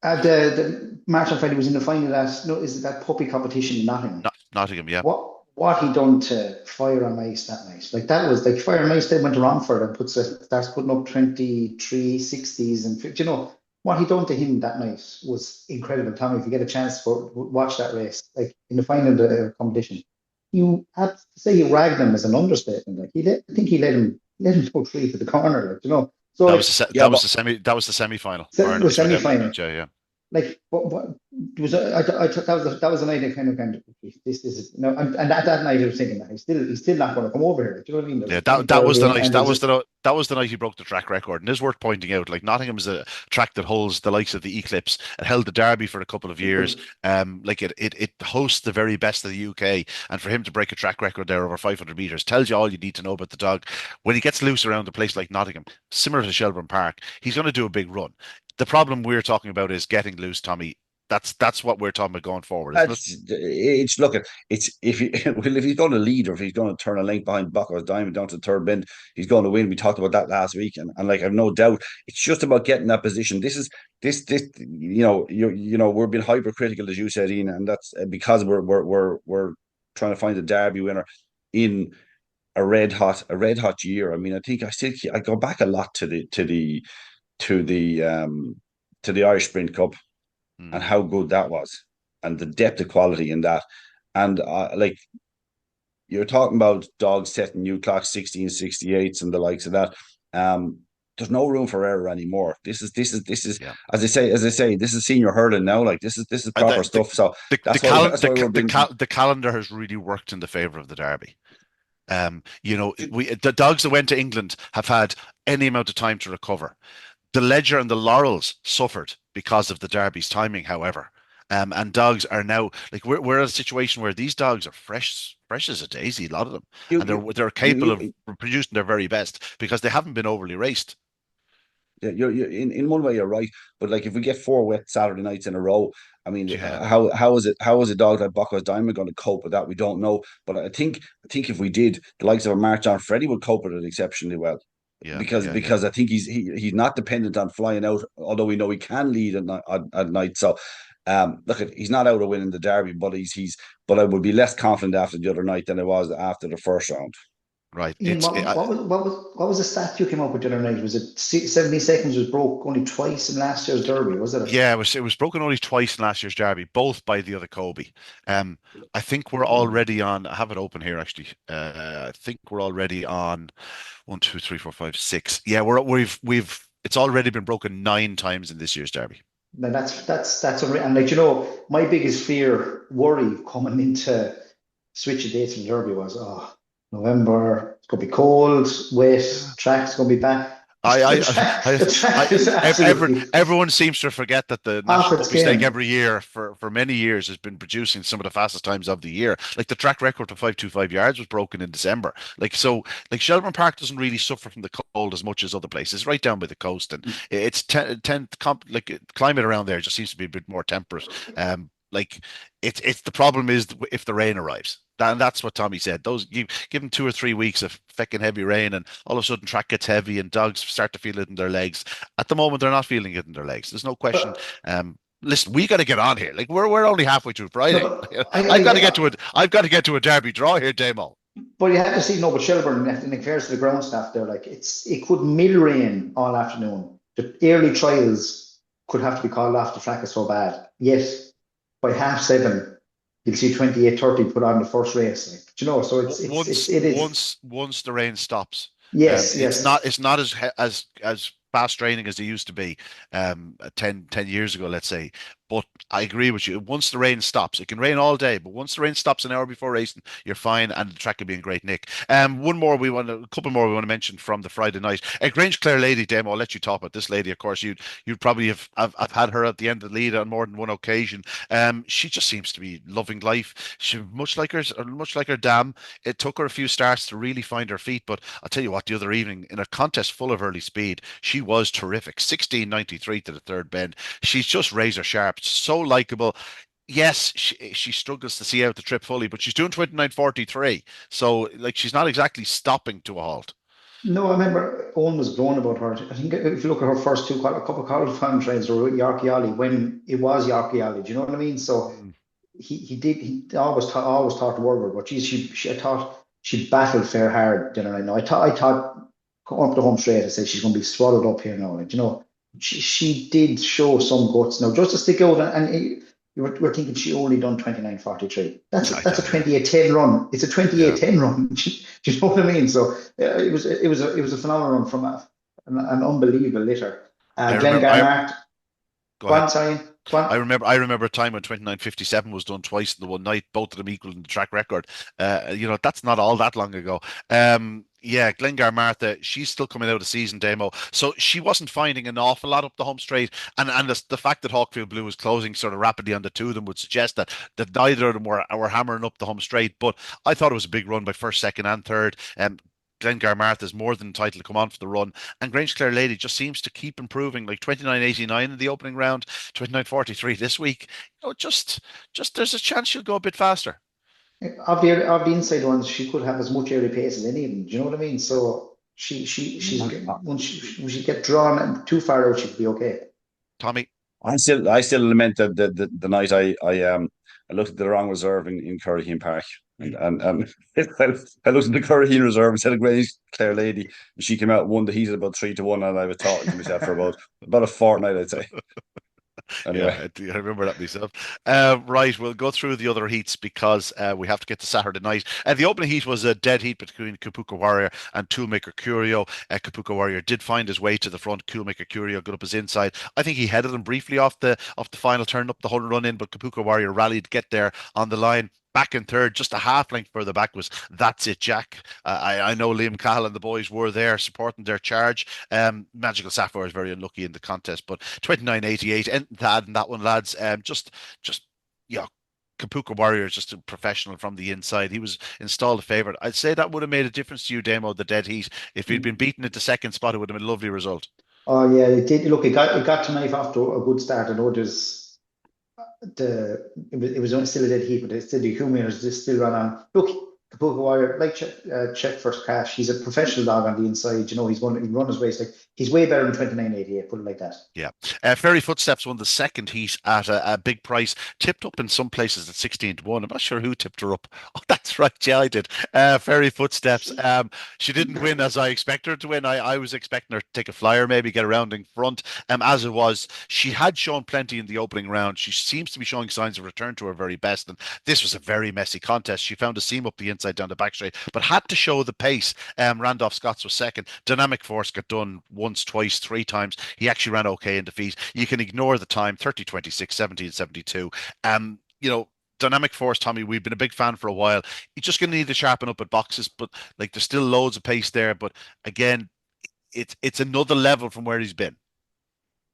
The March on Friday was in the final is that puppy competition in Nottingham. Nottingham, yeah. What he done to Fire and Ice that night? Like, that was like Fire and Ice. They went around for it and starts putting up 23 60s and 50, what he done to him that night was incredible. Tommy, if you get a chance watch that race, like in the final of the competition, you have to say you ragged him as an understatement. Like, I think he let him go free to the corner. Like, so that was the semi-final. The semi-final. Yeah. Like, what was I thought that was the night I kind of this is and that night I was thinking that he's still not going to come over here. Do you know what I mean? Yeah, that was the night. That was the night he broke the track record, and it's worth pointing out. Like, Nottingham is a track that holds the likes of the Eclipse. It held the Derby for a couple of years. Like, it hosts the very best of the UK, and for him to break a track record there over 500 meters tells you all you need to know about the dog. When he gets loose around a place like Nottingham, similar to Shelbourne Park, he's going to do a big run. The problem we're talking about is getting loose, Tommy, That's what we're talking about going forward, isn't it? It's look at it's if he well, if he's going to lead or if he's going to turn a length behind Bakos Diamond down to the third bend, he's going to win. We talked about that last week, and like I've no doubt, it's just about getting that position. This we're being hypercritical as you said, Ian, and that's because we're trying to find a Derby winner in a red hot year. I mean, I think I go back a lot to the Irish Sprint Cup and Mm. how good that was and the depth of quality in that. And like you're talking about dogs setting new clocks, 1668s and the likes of that. There's no room for error anymore. This is Yeah. as I say, this is senior hurling now. Like this is And proper stuff. So that's why we're being the calendar has really worked in the favor of the Derby. The dogs that went to England have had any amount of time to recover. The Ledger and the Laurels suffered because of the Derby's timing, however. And dogs are now like we're in a situation where these dogs are fresh as a daisy, a lot of them, you and you they're capable of you producing their very best because they haven't been overly raced. Yeah, you're in one way you're right, but like if we get four wet Saturday nights in a row, I mean, Yeah, how is a dog like Bakos Diamond going to cope with that? We don't know, but I think if we did, the likes of a March on Freddy would cope with it exceptionally well yeah, because yeah, yeah. because I think he's not dependent on flying out, although we know he can lead at night. So, look, he's not out of winning the Derby, but but I would be less confident after the other night than I was after the first round. Right. Ian, what was the stat you came up with the other night? Was it 70 seconds was broke only twice in last year's Derby? Was it? Yeah, it was broken only twice in last year's Derby, both by the other Kobe. Um, I think we're already on. I have it open here actually. I think we're already on one, two, three, four, five, six. Yeah, we've it's already been broken 9 times in this year's Derby. Now that's unreal. And like my biggest worry coming into switching dates in the Derby was November. It's gonna be cold, wet. Track's gonna be bad. I, The I, track, I, the track I, is absolutely everyone seems to forget that the off National its Puppy Stake game. every year for many years has been producing some of the fastest times of the year. Like the track record of 525 yards was broken in December. Like Shelbourne Park doesn't really suffer from the cold as much as other places, right down by the coast, and it's like climate around there just seems to be a bit more temperate. Like it's the problem is if the rain arrives. And that's what Tommy said. Those you give them 2 or 3 weeks of fecking heavy rain, and all of a sudden track gets heavy, and dogs start to feel it in their legs. At the moment, they're not feeling it in their legs. There's no question. But Listen, we got to get on here. Like we're only halfway through no, Friday. but I, I've got to get I, to it. I've got to get to a Derby draw here, Damo. but you have to see, no, but Shelbourne, in fairness to the ground staff there, like it could mill rain all afternoon. The early trials could have to be called off. The track is so bad. Yet by 7:30, you'll see 28:30 put on the first race. Like, so it is. Once the rain stops, Yes, it's not yes. it's not as fast training as they used to be 10 years ago, let's say. But I agree with you. Once the rain stops, it can rain all day, but once the rain stops an hour before racing, you're fine, and the track will be in great nick. A couple more we want to mention from the Friday night. A Grange Clare lady demo. I'll let you talk about this lady. Of course, you'd probably have had her at the end of the lead on more than one occasion. She just seems to be loving life. She much like her dam. It took her a few starts to really find her feet, but I'll tell you what, the other evening in a contest full of early speed, she was terrific. 16.93 to the third bend. She's just razor sharp, so likable. Yes, she struggles to see out the trip fully, but she's doing 29.43. So like she's not exactly stopping to a halt. No, I remember Owen was blown about her. I think if you look at her first a couple of college time trains or Yarky when it was Yarky do you know what I mean? So Mm. he always thought the world of her, but geez, I thought she battled fair hard, didn't I know? I thought going up the home straight, I said she's going to be swallowed up here now. Like, she did show some guts now, just to stick out. And we're thinking she only done 29.43. That's a Yeah. 28:10 run. It's a Yeah. 28:10 run. Do you know what I mean? So it was a phenomenal run from an unbelievable litter. I Glenn remember. Garmart, Go go ahead. on, sorry, go on. I remember a time when 29.57 was done twice in the one night, both of them equaling the track record. That's not all that long ago. Yeah, Glengar Martha, she's still coming out of season demo, so she wasn't finding an awful lot up the home straight, and the fact that Hawkfield Blue was closing sort of rapidly on the two of them would suggest that neither of them were hammering up the home straight. But I thought it was a big run by first, second, and third. Glengar Martha is more than entitled to come on for the run. And Grange Clare Lady just seems to keep improving, like 29.89 in the opening round, 29.43 this week. Just there's a chance she'll go a bit faster. Of the inside ones, she could have as much airy pace as any of them. Do you know what I mean? So when she get drawn too far out, she could be okay. Tommy, I still lament the night I looked at the wrong reserve in Curraheen Park. And I looked at the Curraheen reserve instead of Grange Clare Lady, and she came out and won the heat at about 3-1, and I was talking to myself for about a fortnight, I'd say. yeah, Anyway. I remember that myself. Right, we'll go through the other heats because we have to get to Saturday night. The opening heat was a dead heat between Kapuka Warrior and Toolmaker Curio. Kapuka Warrior did find his way to the front. Toolmaker Curio got up his inside. I think he headed him briefly off the final turn up the whole run in, but Kapuka Warrior rallied to get there on the line. Back in third, just a half length further back was That's It Jack. I know Liam Cahill and the boys were there supporting their charge. Magical Sapphire is very unlucky in the contest, but 29.88 and that one, lads. Just yeah. Kapuka Warrior is just a professional from the inside. He was installed a favourite. I'd say that would have made a difference to you, Damo, the dead heat. If he'd been beaten at the second spot, it would have been a lovely result. Oh yeah, it did. Look, it got to knife after a good start. I know it was only still a dead heat, but it's still the accumulators just still run on. Look, Kapuka Warrior, like check first cash. He's a professional dog on the inside. You know, he's going to run his race. Like he's way better than 29.88. Put it like that. Yeah. Fairy Footsteps won the second heat at a big price, tipped up in some places at 16-1. I'm not sure who tipped her up. Oh, that's right. Yeah, I did. Fairy Footsteps. She didn't win as I expected her to win. I was expecting her to take a flyer, maybe get around in front. As it was, she had shown plenty in the opening round. She seems to be showing signs of return to her very best. And this was a very messy contest. She found a seam up the inside down the back straight, but had to show the pace. Randolph Scott's was second. Dynamic Force got done once, twice, three times. He actually ran okay in defeat. You can ignore the time 30, 26, 17, 72. Dynamic Force, Tommy, we've been a big fan for a while. He's just going to need to sharpen up at boxes, but like there's still loads of pace there. But again, it's another level from where he's been.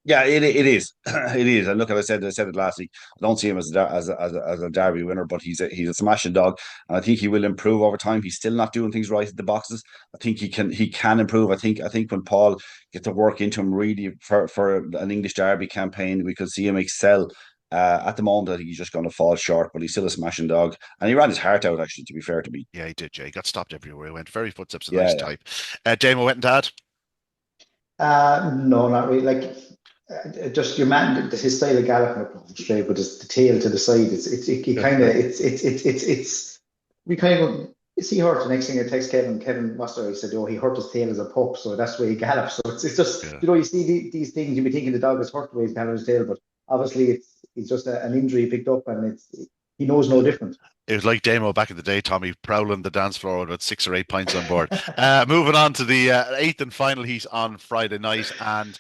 Yeah, it is. It is. And look, I said it last week. I don't see him as a Derby winner, but he's a smashing dog, and I think he will improve over time. He's still not doing things right at the boxes. I think he can improve. I think when Paul gets to work into him really for an English Derby campaign, we could see him excel. At the moment, I think he's just going to fall short, but he's still a smashing dog, and he ran his heart out. Actually, to be fair to me, Yeah, he did, Jay. He got stopped everywhere he went. Very Footsteps, a nice yeah, type. Damo went and dad. No, not really. Like just your man, his style of galloping straight, but it's the tail to the side. It kind of it's we kind of see hurt. The next thing I text Kevin Muster, he said, "Oh, he hurt his tail as a pup, so that's why he gallops." So it's just Yeah. you see these things, you be thinking the dog is hurt the way he's galloping his tail, but obviously it's just an injury he picked up, and he knows no different. It was like Damo back in the day, Tommy, prowling the dance floor with about 6 or 8 pints on board. Moving on to the eighth and final heat on Friday night. And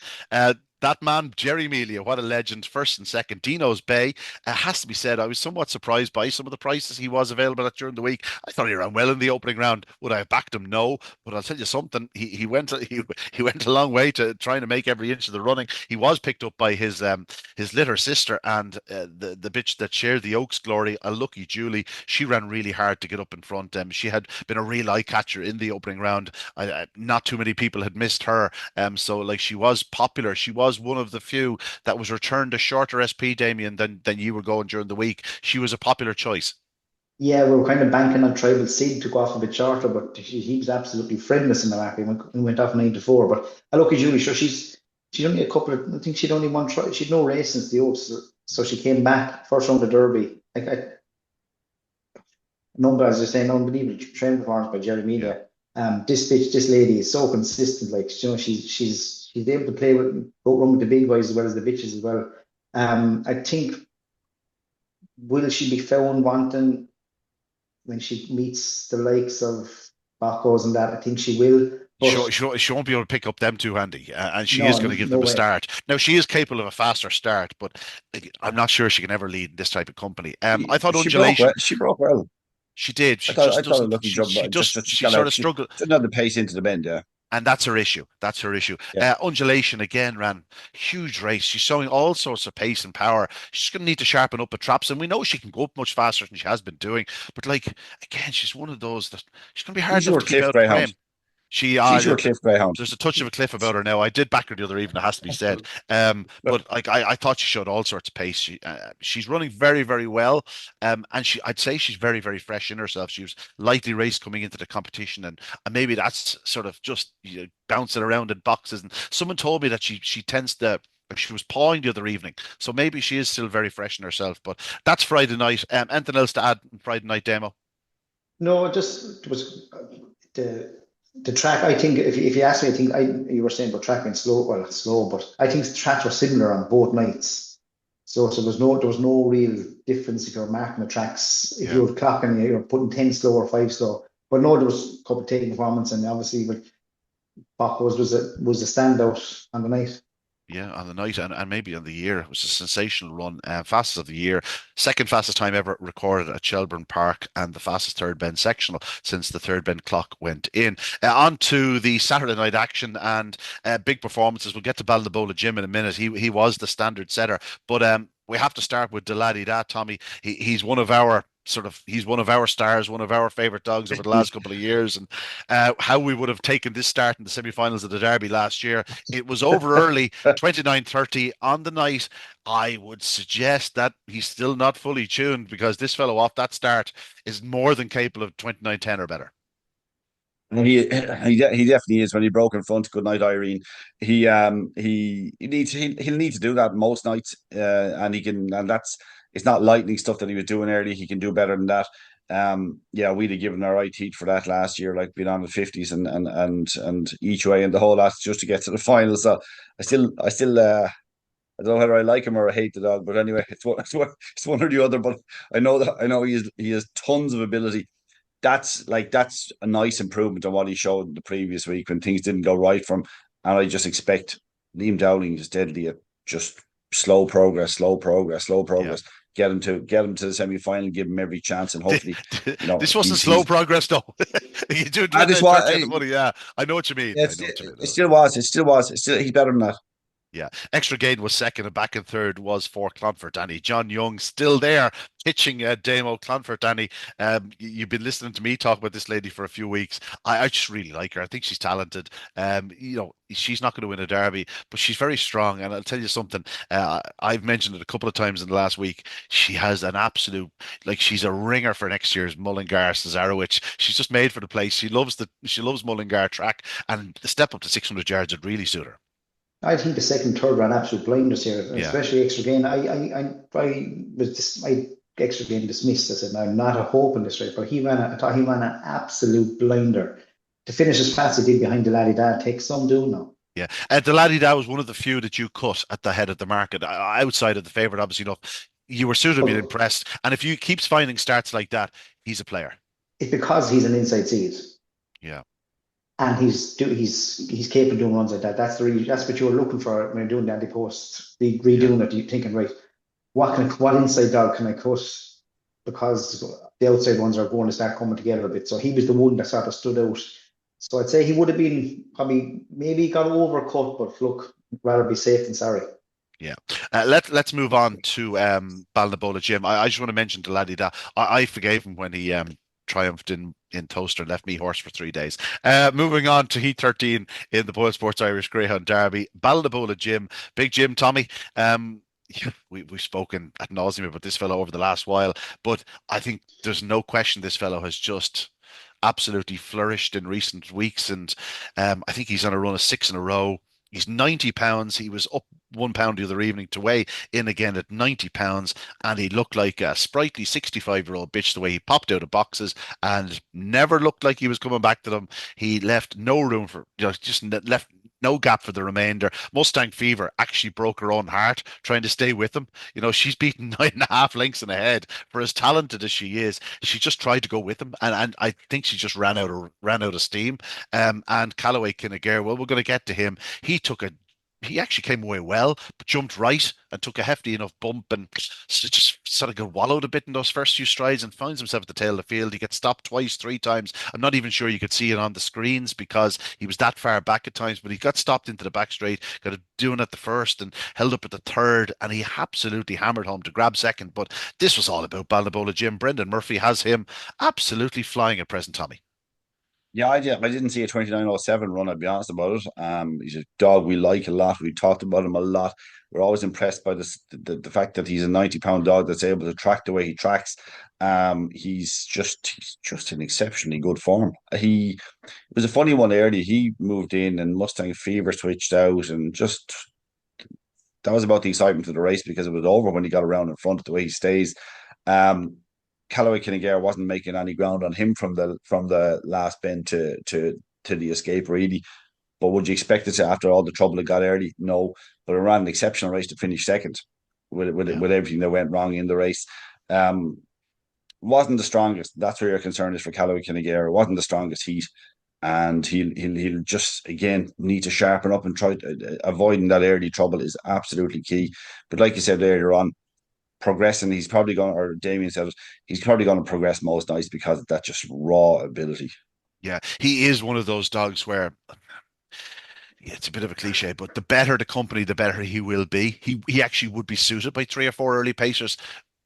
that man, Jerry Melia, what a legend, first and second. Dino's Bay, has to be said, I was somewhat surprised by some of the prices he was available at during the week. I thought he ran well in the opening round. Would I have backed him? No. But I'll tell you something, he went a long way to trying to make every inch of the running. He was picked up by his litter sister and the bitch that shared the Oaks glory, a lucky Julie. She ran really hard to get up in front. She had been a real eye catcher in the opening round. Not too many people had missed her. So like she was popular. She was one of the few that was returned a shorter SP, Damien, than you were going during the week. She was a popular choice. Yeah, we were kind of banking on Tribal Seed to go off a bit shorter, but he was absolutely friendless in the market. He went off 9-4. But I look at Julie, sure she's only a couple of, I think she'd only one try. She'd no race since the Oaks, so she came back first round of Derby. Like number, as you're saying, unbelievable training performance by Jerry Yeah. Media. This lady is so consistent. Like she's able to play go run with the big boys as well as the bitches as well. I think will she be found wanting when she meets the likes of Bakos and that? I think she will. But She won't be able to pick up them two handy, and she is no, going to give no them a way. start. Now, she is capable of a faster start, but like, I'm not sure she can ever lead this type of company. I thought she broke well. Undulation, She broke well. she did. I She thought just I thought a doesn't. lucky job, but just that she She got sort out. of She struggled. didn't have the pace into the bend. Yeah, And that's her issue. That's her issue. yeah. Undulation again ran huge race. She's showing all sorts of pace and power. She's going to need to sharpen up at traps, and we know she can go up much faster than she has been doing. But like again, she's one of those that she's going to be hard She's enough your to keep cliff out of greyhound. frame. She's your Cliff Greyhound. there's a touch of a cliff about her now. I did back her the other evening, it has to be said. But like I thought she showed all sorts of pace. She's running very, very well. And I'd say she's very, very fresh in herself. She was lightly raced coming into the competition, and maybe that's sort of just bouncing around in boxes. And someone told me that she tends to. She was pawing the other evening, so maybe she is still very fresh in herself. But that's Friday night. Anything else to add on Friday night demo? No, just it was the track. I think if you ask me, I think you were saying about track being slow. Well, it's slow, but I think the tracks were similar on both nights. So there was no real difference if you're marking the tracks. If you were clocking, you're putting 10 slow or 5 slow. But no, there was a couple of taking performance, and obviously, but Bakos was a standout on the night. Yeah, on the night and maybe on the year. It was a sensational run. Fastest of the year, second fastest time ever recorded at Shelbourne Park, and the fastest third bend sectional since the third bend clock went in. On to the Saturday night action and big performances. We'll get to Ballinabula Jim in a minute. He was the standard setter, but we have to start with Deladdy Da, Tommy. He's one of our he's one of our stars, one of our favorite dogs over the last couple of years, and how we would have taken this start in the semi-finals of the Derby last year. It was over early, 29:30 on the night. I would suggest that he's still not fully tuned, because this fellow off that start is more than capable of 29:10 or better. He definitely is. When he broke in front, good night, Irene. He'll need to do that most nights, and he can. And that's it's not lightning stuff that he was doing early. He can do better than that. Yeah, we'd have given our right heat for that last year, like being on the 50s and each way and the whole lot just to get to the final. So I don't know whether I like him or I hate the dog, but anyway, it's one or the other. But I know he has tons of ability. That's a nice improvement on what he showed the previous week when things didn't go right for him. And I just expect Liam Dowling is deadly at just slow progress, slow progress, slow progress. Yeah. Get him to the semi final, give him every chance, and hopefully, this wasn't slow progress, though. You do this money, yeah. I know what you mean. It still was. He's better than that. Yeah, Extra Gain was second, and back in third was for Clonfert Danny. John Young still there, pitching Damo Clonfert Danny. You've been listening to me talk about this lady for a few weeks. I just really like her. I think she's talented. She's not going to win a derby, but she's very strong. And I'll tell you something. I've mentioned it a couple of times in the last week. She has an absolute, she's a ringer for next year's Mullingar Cesarewitch. She's just made for the place. She loves Mullingar track, and the step up to 600 yards would really suit her. I think the second, third ran absolute blinders here, especially Extra Gain. I Extra Gain dismissed. I said, I'm not a hope in this race, but I thought he ran an absolute blinder. To finish as fast as he did behind Deladdy Da takes some doing now. Yeah, Deladdy Da was one of the few that you cut at the head of the market, outside of the favourite, obviously enough. You were suitably impressed, and if he keeps finding starts like that, he's a player. It's because he's an inside seed. Yeah. And he's capable of doing runs like that. That's what you're looking for when you're doing the anti-post, redoing it. You're thinking, right, what inside dog can I cut? Because the outside ones are going to start coming together a bit. So he was the one that sort of stood out. So I'd say he would have been probably maybe got overcut, but look, rather be safe than sorry. Yeah. Let's move on to Ballinabula Jim. I just want to mention to Laddie that I forgave him when he triumphed in Toaster and left me horse for 3 days. Moving on to Heat 13 in the BoyleSports Irish Greyhound Derby. Ballinabula Jim, Big Jim, Tommy. We've spoken ad nauseum about this fellow over the last while, but I think there's no question this fellow has just absolutely flourished in recent weeks, and I think he's on a run of 6 in a row. He's 90 pounds. He was up 1 pound the other evening to weigh in again at 90 pounds, and he looked like a sprightly 65-year-old bitch the way he popped out of boxes and never looked like he was coming back to them. He left no room for, just left no gap for the remainder. Mustang Fever actually broke her own heart trying to stay with him. She's beaten 9.5 lengths in a head. For as talented as she is, she just tried to go with him, and I think she just ran out of steam. And Callaway Kinnegar, well, we're going to get to him. He actually came away well, but jumped right and took a hefty enough bump and just sort of got wallowed a bit in those first few strides and finds himself at the tail of the field. He gets stopped twice, 3 times. I'm not even sure you could see it on the screens because he was that far back at times, but he got stopped into the back straight, got it doing at the first and held up at the third, and he absolutely hammered home to grab second. But this was all about Ballinabula Jim. Brendan Murphy has him absolutely flying at present, Tommy. Yeah, I didn't see a 29:07 run, I'll be honest about it. He's a dog we like a lot. We talked about him a lot. We're always impressed by the fact that he's a 90-pound dog that's able to track the way he tracks. He's just in exceptionally good form. It was a funny one early. He moved in and Mustang Fever switched out, and just that was about the excitement of the race because it was over when he got around in front, the way he stays. Um, Callaway Kinnegar wasn't making any ground on him from the last bend to the escape, really. But would you expect it to after all the trouble it got early? No. But it ran an exceptional race to finish second Yeah. with everything that went wrong in the race. Um, wasn't the strongest. That's where your concern is for Callaway Kinnegar. It wasn't the strongest heat. And he'll just again need to sharpen up and try avoiding that early trouble is absolutely key. But like you said earlier on, progressing, he's probably going, or Damien said it, he's probably going to progress most nights because of that just raw ability. Yeah, he is one of those dogs where it's a bit of a cliche, but the better the company, the better he will be. He actually would be suited by three or four early pacers,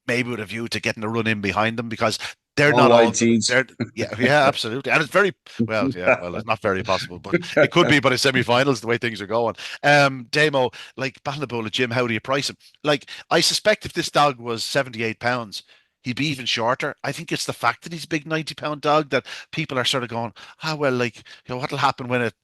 maybe with a view to getting a run in behind them because they're All not all wild seeds. they're yeah, absolutely. And it's very well, yeah, well, it's not very possible, but it could be by the semi-finals the way things are going. Damo, like Ballinabola Jim, how do you price him? Like, I suspect if this dog was 78 pounds, he'd be even shorter. I think it's the fact that he's a big 90-pound dog that people are sort of going, ah, well, like, what'll happen when it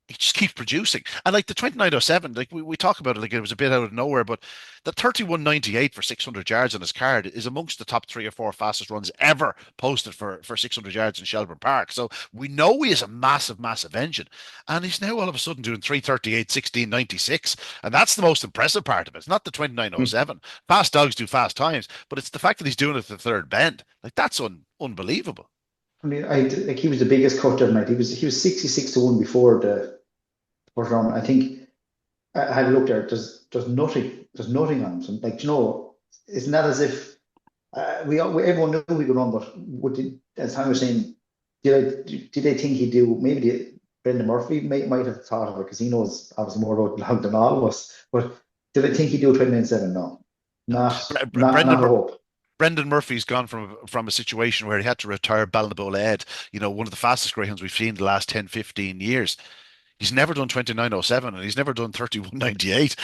he just keeps producing. And like the 29:07, like we talk about it like it was a bit out of nowhere, but the 31:98 for 600 yards on his card is amongst the top three or four fastest runs ever posted for 600 yards in Shelbourne Park. So we know he is a massive, massive engine. And he's now all of a sudden doing 3:38, 16:96. And that's the most impressive part of it. It's not the 29:07. Fast dogs do fast times, but it's the fact that he's doing it at the third bend. Like that's unbelievable. I mean, I like he was the biggest cutter tonight. He was 66-1 before the first round. I think I had looked there. There's nothing on him. So, like, it's not as if everyone knew he could run, but as Tom was saying, did they think he'd do? Maybe Brendan Murphy might have thought of it because he knows obviously more about the dog than all of us. But did they think he'd do 29.7? No, No. not a hope. Brendan Murphy's gone from a situation where he had to retire Ballinabola Ed, one of the fastest greyhounds we've seen in the last 10, 15 years. He's never done 29:07 and he's never done 31:98.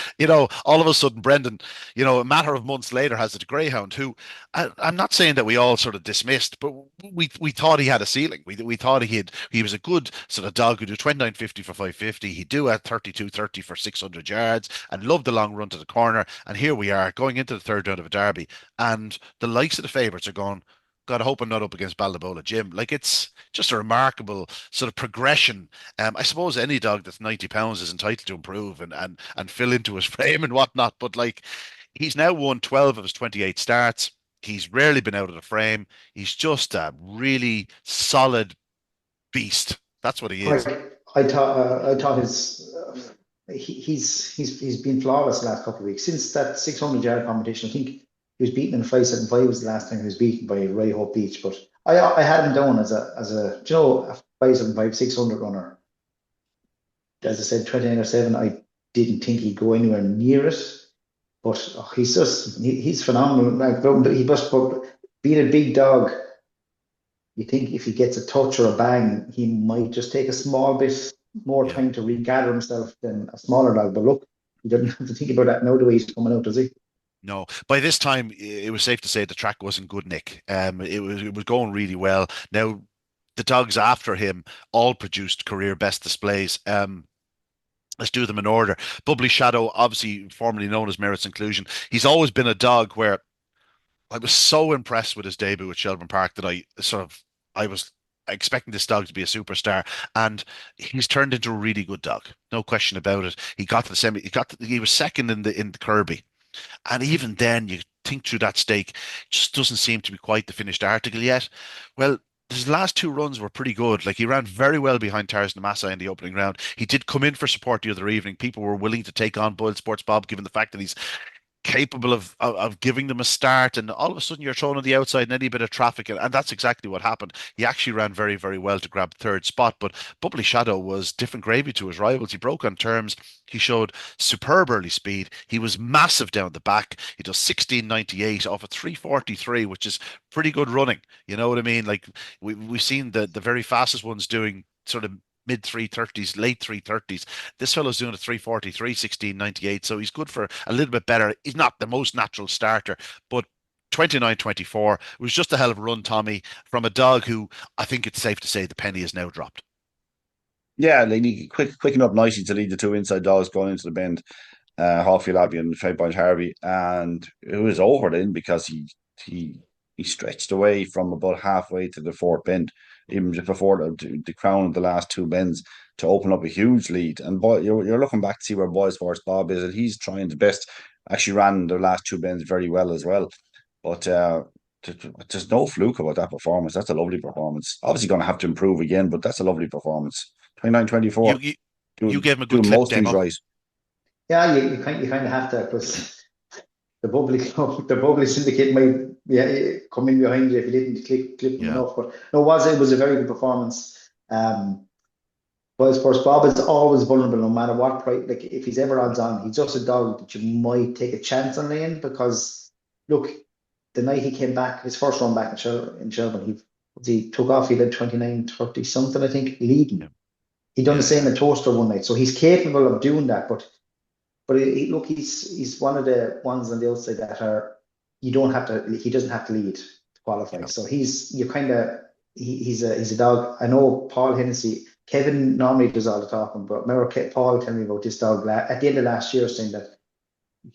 All of a sudden, Brendan, a matter of months later, has a Greyhound who I'm not saying that we all sort of dismissed, but we thought he had a ceiling. We thought he was a good sort of dog who'd do 29:50 for 550. He'd do at 32:30 for 600 yards and loved the long run to the corner. And here we are going into the third round of a derby, and the likes of the favourites are going. God, I hope I'm not up against Ballinabola Jim. Like it's just a remarkable sort of progression. I suppose any dog that's 90 pounds is entitled to improve and fill into his frame and whatnot. But like he's now won 12 of his 28 starts. He's rarely been out of the frame. He's just a really solid beast. That's what he I is. I thought he's been flawless the last couple of weeks since that 600-yard competition. I think he was beaten in 5.75 was the last time he was beaten by Ray Hope Beach. But I had him down as a 5.75 600 runner. As I said, 29.07. I didn't think he'd go anywhere near it. But he's phenomenal. Like, but being a big dog, you think if he gets a touch or a bang, he might just take a small bit more Yeah. time to regather himself than a smaller dog. But look, he doesn't have to think about that now the way he's coming out, does he? No, by this time it was safe to say the track wasn't good, Nick. It was going really well. Now the dogs after him all produced career best displays. Let's do them in order. Bubbly Shadow, obviously formerly known as Merritt's Inclusion. He's always been a dog where I was so impressed with his debut at Shelbourne Park that I was expecting this dog to be a superstar, and he's turned into a really good dog, no question about it. He got to the semi. He was second in the Kirby, and even then, you think through that stake, just doesn't seem to be quite the finished article yet. Well, his last two runs were pretty good. Like he ran very well behind Tarzan Massa in the opening round. He did come in for support the other evening. People were willing to take on BoyleSports Bob, given the fact that he's capable of giving them a start, and all of a sudden you're thrown on the outside in any bit of traffic, and that's exactly what happened. He actually ran very, very well to grab third spot, but Bubbly Shadow was different gravy to his rivals. He broke on terms. He showed superb early speed. He was massive down the back. He does 16.98 off a 3:43, which is pretty good running. You know what I mean? Like we've seen the very fastest ones doing sort of mid 3:30s, late 3:30s. This fellow's doing a 3:43, 16.98. So he's good for a little bit better. He's not the most natural starter, but 29.24 was just a hell of a run, Tommy, from a dog who I think it's safe to say the penny is now dropped. Yeah, they need quicken up nicely to lead the two inside dogs going into the bend, Hawfield Abbey and Fred Point Harvey, and it was over then because he he stretched away from about halfway to the fourth bend, even just before the crown of the last two bends to open up a huge lead. And boy, you're looking back to see where BoyleSports Bob is, and he's trying his best. Actually, ran the last two bends very well as well, but. There's no fluke about that performance. That's a lovely performance. Obviously, going to have to improve again, but that's a lovely performance. 29, You 24, you, you doing gave him a good doing clip most things demo. right. Yeah, you kind of have to, because the bubbly the bubbly syndicate might, yeah, come in behind you if you didn't clip them Yeah. enough. But no, it was a very good performance. But of course, Bob is always vulnerable no matter what price. Like if he's ever odds on, he's just a dog that you might take a chance on laying, because look, the night he came back, his first run back in Shelbourne, he took off. He led 29:30 something, I think, Yeah. leading. He done the Yeah. same Yeah. in Toaster one night, so he's capable of doing that. But look, he's one of the ones on the outside that are, you don't have to. He doesn't have to lead to qualify. Yeah. So he's a dog. I know Paul Hennessy. Kevin normally does all the talking, but remember Paul telling me about this dog at the end of last year, saying that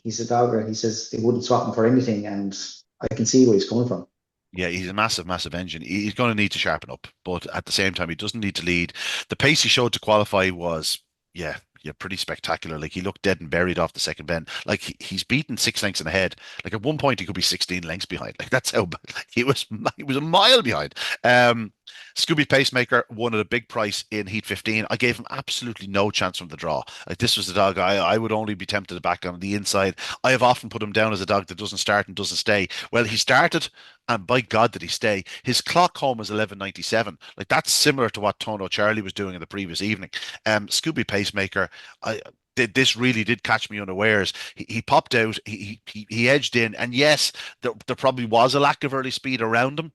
he's a dog, and he says they wouldn't swap him for anything, and I can see where he's coming from. Yeah, he's a massive, massive engine. He's going to need to sharpen up, but at the same time, he doesn't need to lead. The pace he showed to qualify was, yeah, pretty spectacular. Like he looked dead and buried off the second bend. Like he's beaten 6 lengths in ahead. Like at one point, he could be 16 lengths behind. Like that's how he was. He was a mile behind. Um, Scooby Pacemaker won at a big price in Heat 15. I gave him absolutely no chance from the draw. Like this was the dog I would only be tempted to back on the inside. I have often put him down as a dog that doesn't start and doesn't stay. Well, he started, and by God did he stay. His clock home was 11.97. Like that's similar to what Tono Charlie was doing in the previous evening. Scooby Pacemaker, I this really did catch me unawares. He popped out, he edged in, and yes, there probably was a lack of early speed around him,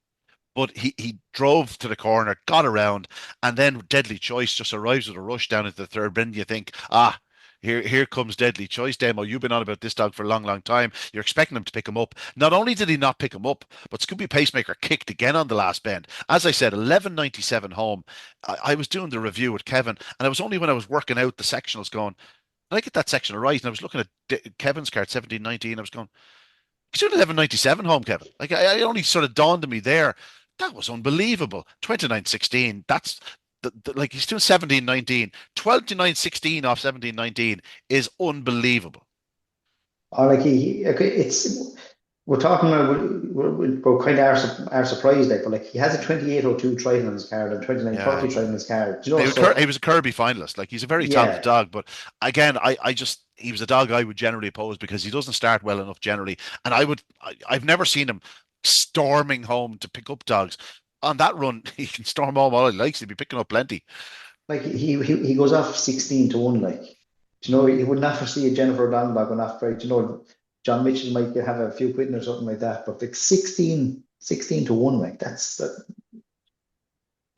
but he drove to the corner, got around, and then Deadly Choice just arrives with a rush down into the third bend. You think, here comes Deadly Choice. Demo, you've been on about this dog for a long, long time. You're expecting him to pick him up. Not only did he not pick him up, but Scooby Pacemaker kicked again on the last bend. As I said, 11.97 home. I was doing the review with Kevin, and it was only when I was working out the sectionals going, did I get that sectional right? And I was looking at Kevin's card, 17.19. I was going, he's doing 11.97 home, Kevin. Like I only sort of dawned on me there. That was unbelievable. 29.16. That's like he's doing 17.19. 29.16 off 17.19 is unbelievable. Or like okay, we're talking about, we're kind of are surprised, like, but like he has a 28:02 try on his card and Yeah, 29:30 try on his card. Do you he know? was, So he was a Kirby finalist. Like he's a very talented yeah, dog, but again, I just he was a dog I would generally oppose because he doesn't start well enough generally, and I've never seen him storming home to pick up dogs. On that run, he can storm home all he likes. He'll be picking up plenty. like he goes off 16-1. Like, do you know, you would never see a Jennifer O'Donnell going off right. Do you know, John Mitchell might have a few quitting or something like that, but like 16-1, like that's that.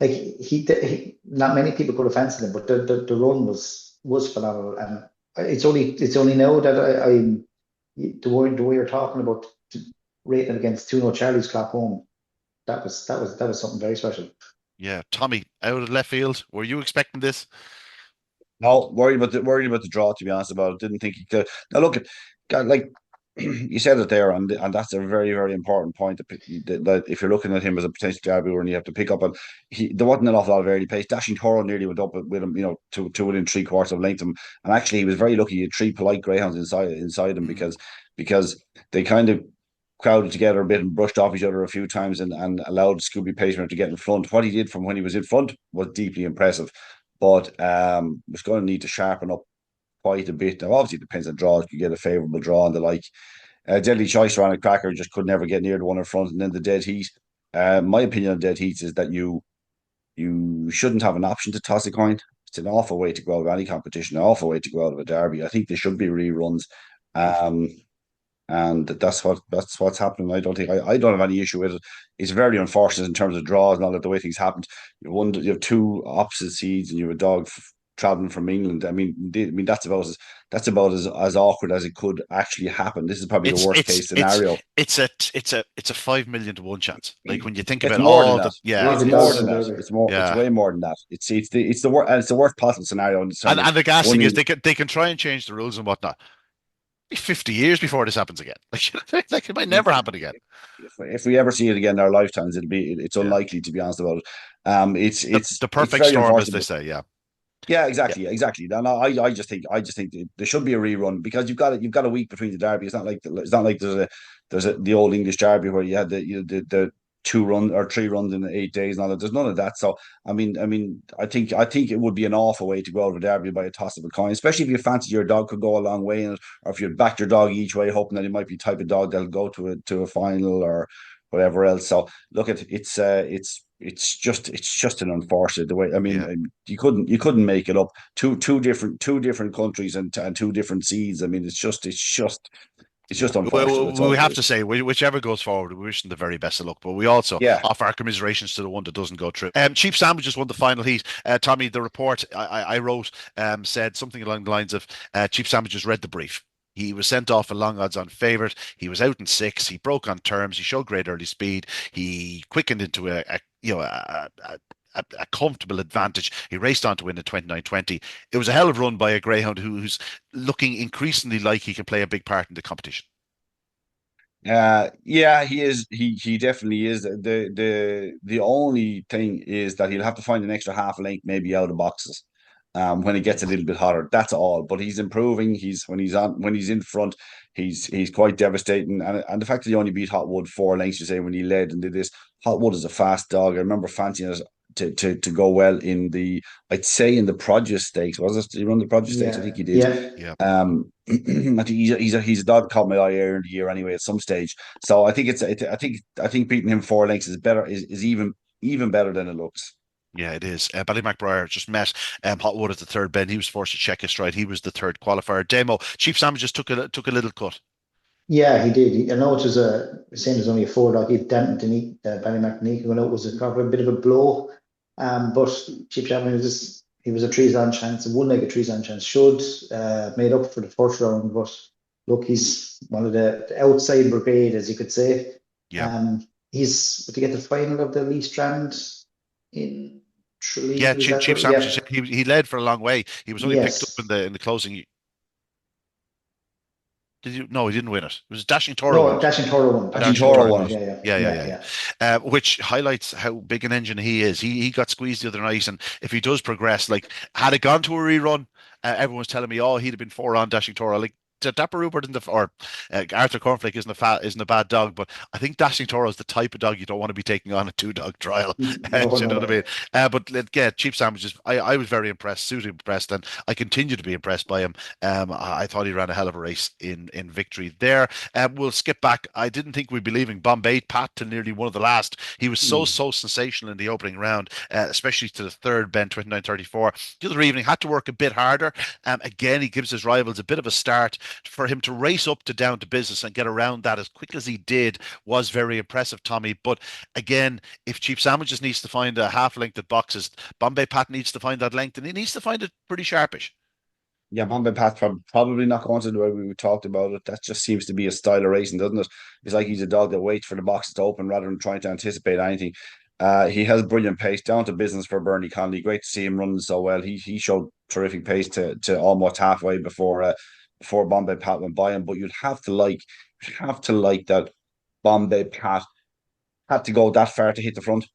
Like not many people could have fancied him, but the run was phenomenal, and it's only now that the way you're talking about rating against Tuno Charlie's clock home. That was something very special. Yeah, Tommy, out of left field. Were you expecting this? No, worried about the draw. To be honest about it, didn't think he could. Now look, like you said it there, and that's a very very important point. That if you're looking at him as a potential derby and you have to pick up, and there wasn't an awful lot of early pace. Dashing Toro nearly went up with him, to within three quarters of length of him, and actually he was very lucky. He had three polite greyhounds inside him Mm. because they kind of crowded together a bit and brushed off each other a few times and allowed Scooby Pacemaker to get in front. What he did from when he was in front was deeply impressive, but was going to need to sharpen up quite a bit. Now, obviously, it depends on draws. You get a favourable draw and the like. Deadly Choice ran a cracker, just could never get near the one in front. And then the dead heat. My opinion on dead heats is that you shouldn't have an option to toss a coin. It's an awful way to go out of any competition, an awful way to go out of a derby. I think there should be reruns. Um, and that's what's happening. I don't have any issue with it. It's very unfortunate in terms of draws and all that, the way things happened. You have two opposite seeds, and you have a dog traveling from England. I mean, that's about as awkward as it could actually happen. This is probably the It's worst it's case it's scenario. it's a 5 million to 1 chance. Like when you think It's about more than all that. the, yeah, Of It's the more dogs than and that. derby. It's yeah. way more than that. It's the worst, and it's the worst possible scenario in terms of And the gas thing is winning. they can try and change the rules and whatnot. Be 50 years before this happens again. Like it might never happen again. If we ever see it again in our lifetimes, it's Yeah. unlikely, to be honest about it. It's The it's the it's perfect very storm, as they unfortunate. say. Yeah. Yeah, Yeah. exactly. And I just think there should be a rerun, because you've got a week between the derby. It's not like there's the old English derby where you had the 2 run or 3 runs in 8 days and all that. There's none of that. So I think it would be an awful way to go out of a derby by a toss of a coin, especially if you fancy your dog could go a long way in it, or if you backed your dog each way, hoping that it might be the type of dog that'll go to a final or whatever else. So look, it's just an unfortunate the way. I mean, Yeah. you couldn't make it up. Two different countries and two different seeds. I mean, it's just unfortunate. That's Well, all we it have to is. say, whichever goes forward, we wish them the very best of luck. But we also Yeah. offer our commiserations to the one that doesn't go through. Cheap Sandwiches won the final heat. Tommy, the report I wrote said something along the lines of Cheap Sandwiches read the brief. He was sent off a long odds on favourite. He was out in six. He broke on terms. He showed great early speed. He quickened into a comfortable advantage. He raced on to win in 29:20. It was a hell of a run by a Greyhound who's looking increasingly like he can play a big part in the competition. Yeah, he is. He definitely is. The only thing is that he'll have to find an extra half length maybe out of boxes, when it gets a little bit hotter. That's all. But he's improving. When he's in front, he's quite devastating. And the fact that he only beat Hotwood 4 lengths, you say, when he led and did this. Hotwood is a fast dog. I remember fancying it to go well I'd say in the produce stakes. Was it? Did he run the produce stakes? I Yeah, think he did. yeah. Yeah. I think he's a dog that caught my eye earlier in the year anyway at some stage. So I think beating him 4 lengths is better, is even better than it looks. Yeah, it is. Ballymacbriar just met Hotwood at the third bend. He was forced to check his stride. He was the third qualifier. Demo Cheap Sandwiches took a little cut. Yeah, he did. I know it was saying there's only a four dog. He Damien Denique, Ballymacnique going out was a bit of a blow. But Cheap Champion he was a trees on chance, a one legged trees on chance. Should made up for the first round, but look, he's one of the outside brigade, as you could say. Yeah. He's to get the final of the Lee Strand in Yeah, Tralee. Is Cheap, that Cheap right? Sandwiches. Yeah. He led for a long way. He was only picked up Yes. in the closing. Did you? No, he didn't win it. It was Dashing Toro won No, it. Dashing Toro one. Dashing Dashing Toro Toro won won it. it. Yeah, Yeah, yeah, yeah, yeah, yeah, yeah. Which highlights how big an engine he is. He got squeezed the other night, and if he does progress, like had it gone to a rerun, everyone was telling me, oh, he'd have been four on Dashing Toro. Like Dapper Rupert or Arthur Cornflake isn't a bad dog, but I think Dashing Toro is the type of dog you don't want to be taking on a 2 dog trial. yeah. Do No, you know what I no. mean? But yeah, Cheap Sandwiches. I was very impressed, suitably impressed, and I continue to be impressed by him. I thought he ran a hell of a race in victory there. We'll skip back. I didn't think we'd be leaving Bombay Pat till nearly one of the last. He was so sensational in the opening round, especially to the third bend 29:34. The other evening had to work a bit harder. Again, he gives his rivals a bit of a start. For him to race up to down to business and get around that as quick as he did was very impressive, Tommy. But again, if Cheap Sandwiches needs to find a half length that boxes, Bombay Pat needs to find that length, and he needs to find it pretty sharpish. Yeah, Bombay Pat's probably not going to the way we talked about it. That just seems to be a style of racing, doesn't it? It's like he's a dog that waits for the boxes to open rather than trying to anticipate anything. He has brilliant pace, down to business for Bernie Connolly. Great to see him running so well. He showed terrific pace to almost halfway before Bombay Pat went by him. But you'd have to like that Bombay Pat had to go that far to hit the front.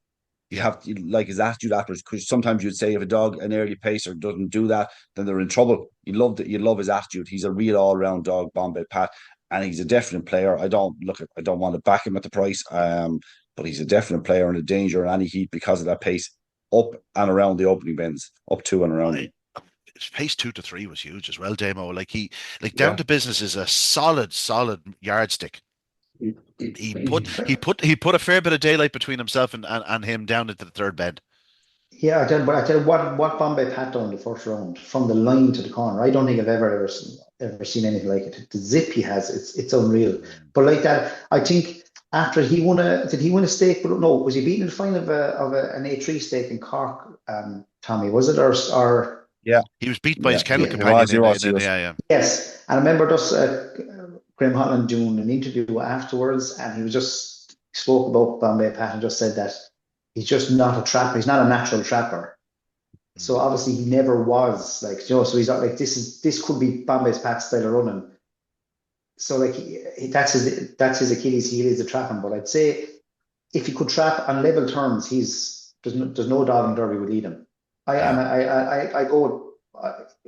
You Yeah. have to like his attitude afterwards, because sometimes you'd say if a dog, an early pacer, doesn't do that, then they're in trouble. You love his attitude. He's a real all-round dog, Bombay Pat, and he's a definite player. I don't want to back him at the price, but he's a definite player and a danger in any heat because of that pace up and around the opening bends, up to and around I, them. his pace 2 to 3 was huge as well, Damo. Like down Yeah. to business is a solid yardstick. He put a fair bit of daylight between himself and him down into the third bend. Yeah, but I tell you what Bombay Pat done in the first round from the line to the corner. I don't think I've ever seen anything like it. The zip he has, it's unreal. But like that, I think after did he win a stake? But no, was he beaten in the final an A3 stake in Cork? Tommy, was it or Yeah. He was beat by Yeah. his kennel yeah, companion He was. yeah, yeah. yes. And I remember just Graham Holland doing an interview afterwards, and he was just spoke about Bombay Pat and just said that he's just not a trapper. He's not a natural trapper. So obviously he never was like, so he's not like this could be Bombay's Pat style of running. So like that's his Achilles heel is the trapping. But I'd say if he could trap on level terms, there's no dog in Derby would lead him. I go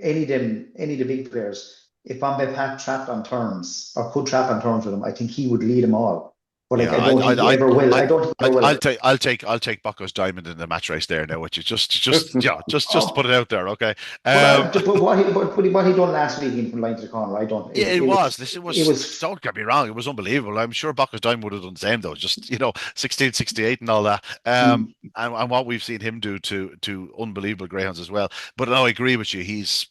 any of the big players. If Bombay Pat trapped on terms or could trap on terms with him, I think he would lead them all. But like Yeah, I don't think he ever will. I don't think he ever will. I'll take Bakos Diamond in the match race there now. Which is just put it out there, okay? But what he done last week from line to the corner, I don't. Yeah, it was. It It was. was. Don't get me wrong. It was unbelievable. I'm sure Bakos Diamond would have done the same though. Just 1668 and all that. And what we've seen him do to unbelievable greyhounds as well. But no, I agree with you. He's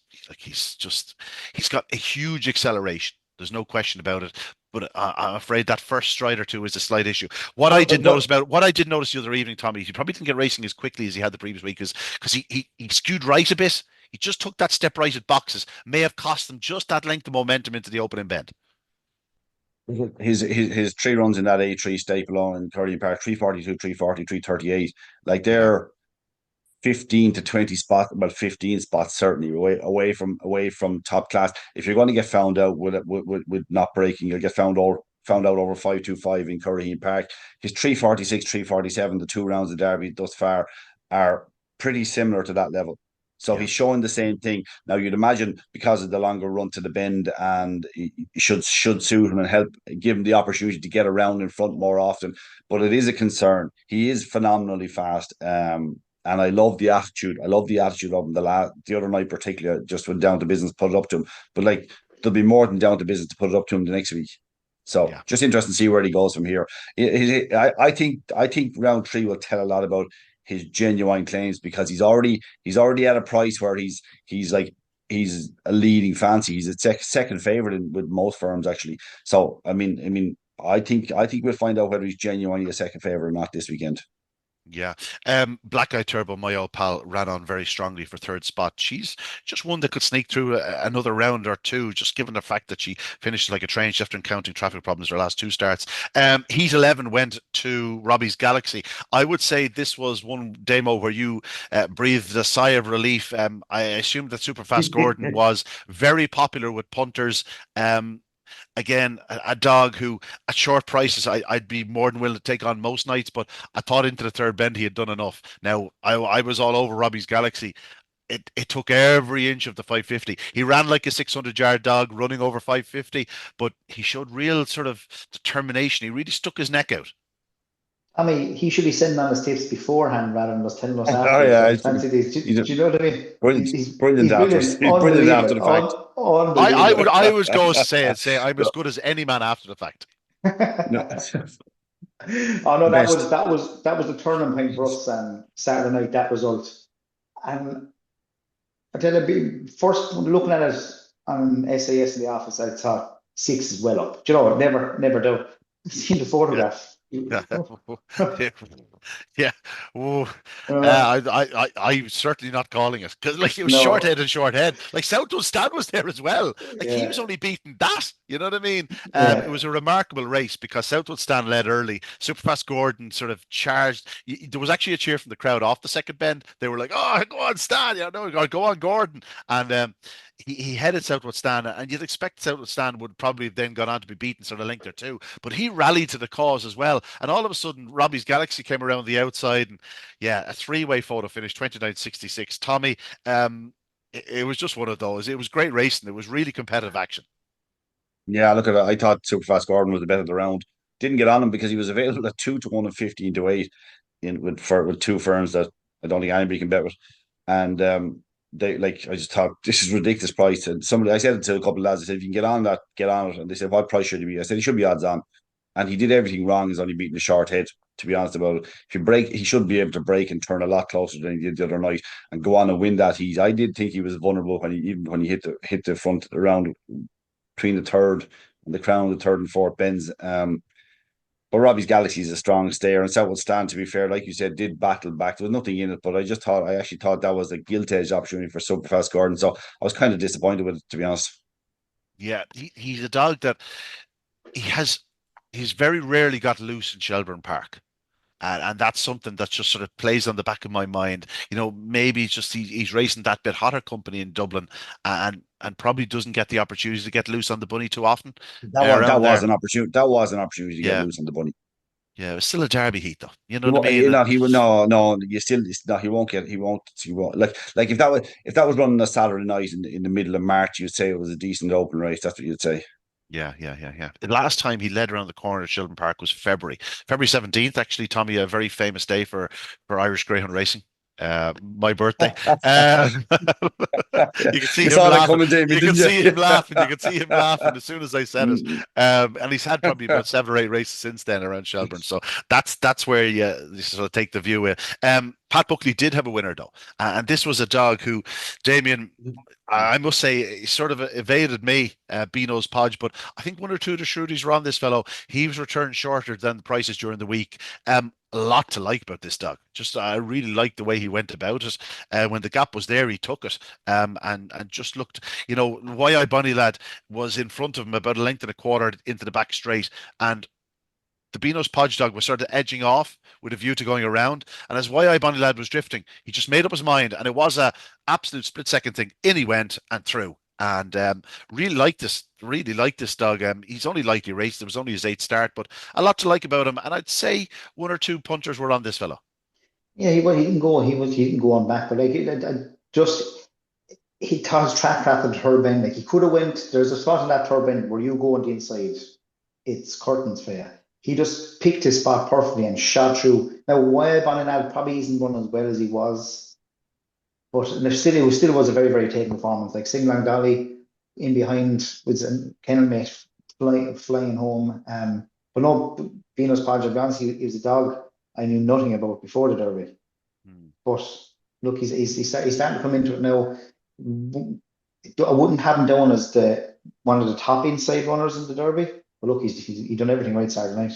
got a huge acceleration. There's no question about it. But I'm afraid that first stride or two is a slight issue. What I did notice the other evening, Tommy, he probably didn't get racing as quickly as he had the previous week because he skewed right a bit. He just took that step right at boxes. May have cost him just that length of momentum into the opening bend. His three runs in that A3 staple on in Curry Park, 342, 340, 338. Like Yeah. they're 15 to 20 spots, about 15 spots certainly away from top class. If you're going to get found out with not breaking, you'll get found out over 525 in Curry Park. His 346, 347, the 2 rounds of Derby thus far are pretty similar to that level. So Yeah. he's showing the same thing. Now you'd imagine because of the longer run to the bend and he should suit him and help give him the opportunity to get around in front more often. But it is a concern. He is phenomenally fast. And I love the attitude. I love the attitude of him. The other night, particularly, just went down to business, put it up to him. But like, there'll be more than down to business to put it up to him the next week. So Yeah. just interesting to see where he goes from here. I think round 3 will tell a lot about his genuine claims because he's already at a price where he's a leading fancy. He's a second favorite with most firms actually. So I mean, I think we'll find out whether he's genuinely a second favorite or not this weekend. Yeah. Black Eye Turbo, my old pal, ran on very strongly for third spot. She's just one that could sneak through another round or two, just given the fact that she finished like a train after encountering traffic problems her last 2 starts. Heat 11 went to Robbie's Galaxy. I would say this was one demo where you breathed a sigh of relief. I assume that Superfast Gordon was very popular with punters. Again, a dog who at short prices I'd be more than willing to take on most nights, but I thought into the third bend he had done enough. Now I was all over Robbie's Galaxy. It took every inch of the 550. He ran like a 600-yard dog running over 550, but he showed real sort of determination. He really stuck his neck out. I mean, he should be sending on his tips beforehand rather than just telling us Oh after. yeah, Fancy these. Do you know what I mean? brilliant, He's brilliant after, he's brilliant after the fact. Unbelievable. I would go say I'm as good as any man after the fact. No, Oh no, the that best. was the turning point for us Saturday night, that result. And I tell you, first looking at it on SAS in the office, I thought 6 is well up. Do you know, never do. Seen the Yeah. photograph. Yeah. Ooh. I'm certainly not calling it because like it was No, short head and short head. Like Southwood Stan was there as well. Like he was yeah, only beating that. You know what I mean? It yeah. was a remarkable race because Southwood Stan led early. Superfast Gordon sort of charged. There was actually a cheer from the crowd off the second bend. They were like, "Oh, go on, Stan! Yeah, no, go on, Gordon!" And he headed Southwood Stan, and you'd expect Southwood Stan would probably have then gone on to be beaten sort of length or two, but he rallied to the cause as well. And all of a sudden, Robbie's Galaxy came around the outside, and yeah, a three-way photo finish, 29.66. Tommy, it was just one of those. It was great racing. It was really competitive action. Yeah, look at it. I thought Superfast Gordon was the bet of the round. Didn't get on him because he was available at 2 to 1 and 15 to 8 with two firms that I don't think anybody can bet with. And they like I just thought this is ridiculous price. And somebody I said it to a couple of lads, I said, if you can get on that, get on it. And they said, what price should he be? I said he should be odds on. And he did everything wrong, he's only beating the short head, to be honest about it. If you break, he should be able to break and turn a lot closer than he did the other night and go on and win that heat. I did think he was vulnerable when he even when he hit the front around between the third and the crown, the third and fourth bends. But Robbie's Galaxy is a strong stayer, and Southwood Stand, to be fair, like you said, did battle back. There was nothing in it, but I actually thought that was a gilt edged opportunity for Superfast Gordon. So I was kind of disappointed with it, to be honest. Yeah, he's a dog that he has. He's very rarely got loose in Shelbourne Park. And that's something that just sort of plays on the back of my mind. Maybe it's just he's racing that bit hotter company in Dublin and probably doesn't get the opportunity to get loose on the bunny too often That around was there. an opportunity. That was an opportunity to get Yeah, loose on the bunny. yeah, it's still a Derby heat though. You know He what I won't, mean? And he will no. You still no. He won't like if that was running a Saturday night in the middle of March, you'd say it was a decent open race. That's what you'd say. yeah, yeah, yeah, yeah. The last time he led around the corner at Shelbourne Park was February 17th, actually, Tommy, a very famous day for Irish Greyhound racing. My birthday. Uh, you can see You him saw that laughing. coming, Damien, You can didn't you? see him laughing. You can see him laughing as soon as I said it. Mm. And he's had probably about 7 or 8 races since then around Shelbourne. So that's where you sort of take the view in. Pat Buckley did have a winner though, and this was a dog who, Damien, I must say, he sort of evaded me, Beano's Podge, but I think one or two of the Shrutis were on this fellow. He was returned shorter than the prices during the week. A lot to like about this dog. Just I really liked the way he went about it. When the gap was there, he took it, and just looked. Why I Bonnie Lad was in front of him about a length and a quarter into the back straight, and the Beano's Podge dog was sort of edging off with a view to going around. And as Why I Bonnie Lad was drifting, he just made up his mind, and it was a absolute split second thing. In he went and through. And really like this dog. He's only lightly raced. It was only his eighth start, but a lot to like about him. And I'd say one or two punters were on this fellow. Yeah, he didn't go. He didn't go on back, but like just he thought his track at the third bend. Like he could have went. There's a spot in that third bend where you go on the inside. It's curtains for you. He just picked his spot perfectly and shot through. Now, why Bonninal probably isn't running as well as he was, but it still was a very, very taken performance. Like Singlang Dolly in behind with Kennel Mate flying home. But no, Venus Padre, he was a dog I knew nothing about before the Derby. Hmm. But look, he's starting to come into it now. I wouldn't have him down as the one of the top inside runners in the Derby. But look, he's done everything right Saturday night.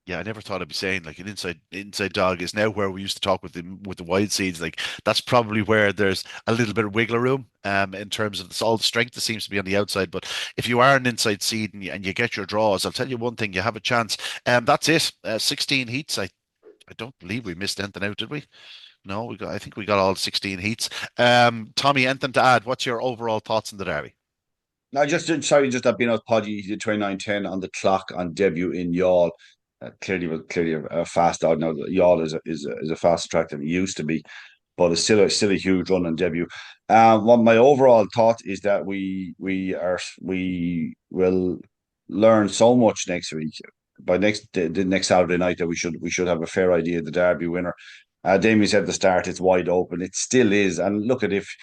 Yeah, I never thought I'd be saying like an inside dog is now where we used to talk with the wide seeds. Like that's probably where there's a little bit of wiggle room in terms of all the strength that seems to be on the outside. But if you are an inside seed and you get your draws, I'll tell you one thing, you have a chance. That's it. 16 heats. I don't believe we missed anything out, did we? No, I think we got all 16 heats. Tommy, anything to add? What's your overall thoughts on the Derby? No, just that being out podgy, he did 29:10 on the clock on debut in Yall. Clearly a fast dog. Now Yall is a fast track than it used to be, but it's still a huge run on debut. What my overall thought is that we will learn so much next week. By the next Saturday night, that we should have a fair idea of the Derby winner. Damien said at the start it's wide open. It still is. And look at if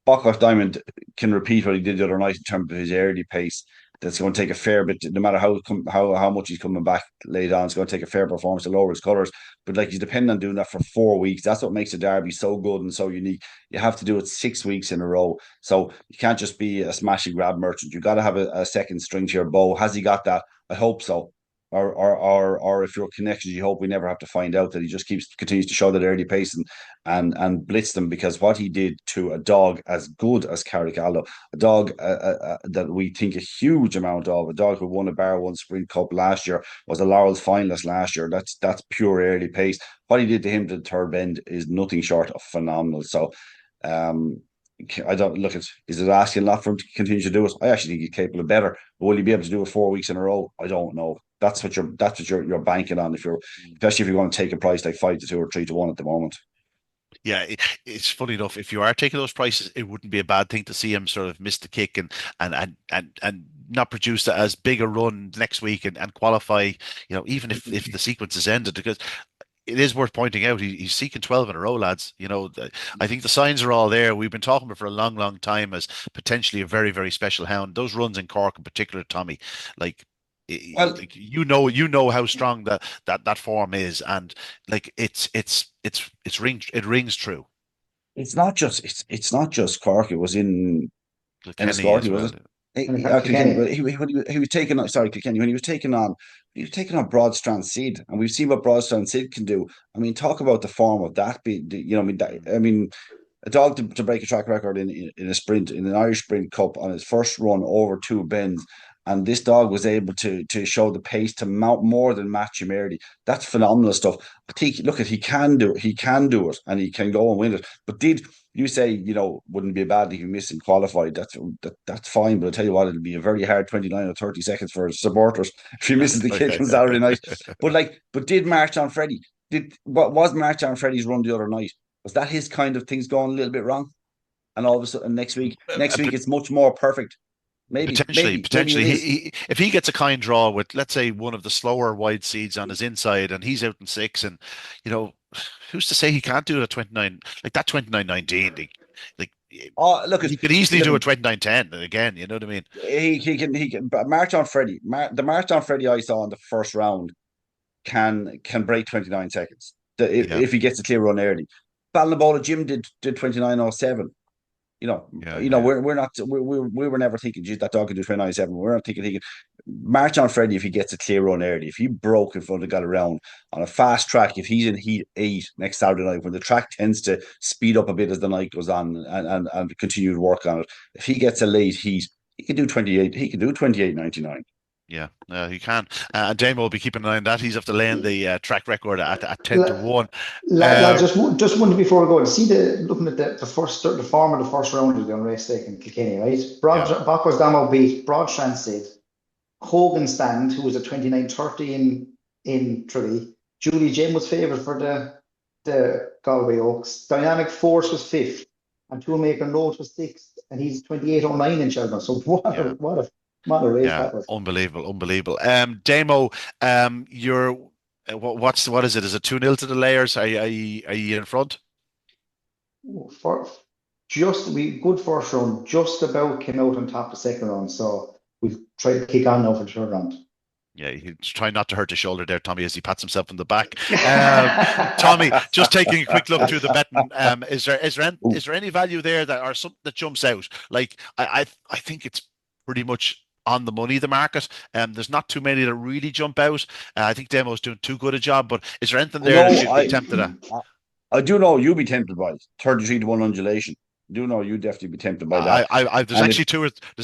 Bakos Diamond can repeat what he did the other night in terms of his early pace. That's going to take a fair bit, no matter how much he's coming back late on. It's going to take a fair performance to lower his colours. But like he's depending on doing that for 4 weeks. That's what makes the Derby so good and so unique. You have to do it 6 weeks in a row. So you can't just be a smash and grab merchant. You got to have a second string to your bow. Has he got that? I hope so. Or if you're connected, you hope we never have to find out that he just continues to show that early pace and blitz them, because what he did to a dog as good as Carrick-Aldo, a dog that we think a huge amount of, a dog who won a Bar One Sprint Cup last year, was a Laurels finalist last year. That's pure early pace. What he did to him to the third bend is nothing short of phenomenal. So um I don't look at, is it asking a lot for him to continue to do it? I actually think he's capable of better. But will he be able to do it 4 weeks in a row? I don't know. That's what you're banking on, if you're, especially if you're going to take a price like 5-2 or 3-1 at the moment. Yeah, it's funny enough. If you are taking those prices, it wouldn't be a bad thing to see him sort of miss the kick and not produce as big a run next week and qualify. Even if the sequence is ended, because it is worth pointing out he's seeking 12 in a row, lads. I think the signs are all there. We've been talking about for a long, long time as potentially a very, very special hound. Those runs in Cork in particular, Tommy, like Well, like you know how strong that form is, and like it rings true. it's not just Cork. It was in Kilkenny Enniscorthy, as was well. it? And Kilkenny, but Kilkenny. when he was taking on, sorry, Kilkenny, when he was taking on Broadstrand Seed, and we've seen what Broadstrand Seed can do. I mean, talk about the form of that. I mean, a dog to break a track record in a sprint, in an Irish Sprint Cup on his first run over two bends. And this dog was able to show the pace to mount more than Matthew Merdy. That's phenomenal stuff. I think, look, at he can do it. He can do it, and he can go and win it. But did you say, wouldn't be a bad if you miss and qualified? That's fine. But I tell you what, it'll be a very hard 29 or 30 seconds for supporters if he misses the kick on Saturday night. But did March on Freddy? What was March on Freddy's run the other night? Was that his kind of things going a little bit wrong? And all of a sudden next week it's much more perfect. Maybe it Potentially, is. if he gets a kind draw with, let's say, one of the slower wide seeds on his inside, and he's out in six, and you know, who's to say he can't do it at 29, like that 29-19? Like Oh, look at he could easily look do a at 29-10 again. You know what I mean? he can but March on Freddy. The March on Freddy I saw in the first round can break 29 seconds. Yeah, If he gets a clear run early. Balnabola Jim did 29:07. yeah, yeah. we're not we were never thinking, geez, that dog can do 29:7. We're not thinking he can march on Freddy if he gets a clear run early. If he broke in front of got around on a fast track, if he's in heat 8 next Saturday night, when the track tends to speed up a bit as the night goes on and continue to work on it, if he gets a late heat, he can do 28, he can do 28:99. Yeah, he can. And Damo will be keeping an eye on that. He's after laying the track record at 10 to 1. Lads, Uh, just one before we go. See looking at the form of the first round of the race day in Kilkenny, right? yeah, Bakos Diamond beat Broad Transit, Hogan Stand, who was at 29:30 in Tralee. Julie Jim was favourite for the Galway Oaks. Dynamic Force was fifth, and Toolmaker Note was sixth, and he's 28:09 in Shelbourne. So yeah, what a race yeah. that was. Unbelievable, unbelievable. Damo, you're what is it? Is it 2-0 to the Layers? Are you in front? For just we good first round, just about came out on top the second round. So we've tried to kick on now for the third round. Yeah, he's trying not to hurt his shoulder there, Tommy, as he pats himself on the back. Tommy, just taking a quick look through the betting. Is there any value there that or something that jumps out? Like I think it's pretty much on the money, the market. There's not too many that really jump out. I think Demo's doing too good a job, but is there anything I there that know you'd be tempted at? I do know you'll be tempted by it. 33-1 undulation. I do know you definitely be tempted by that. There's And if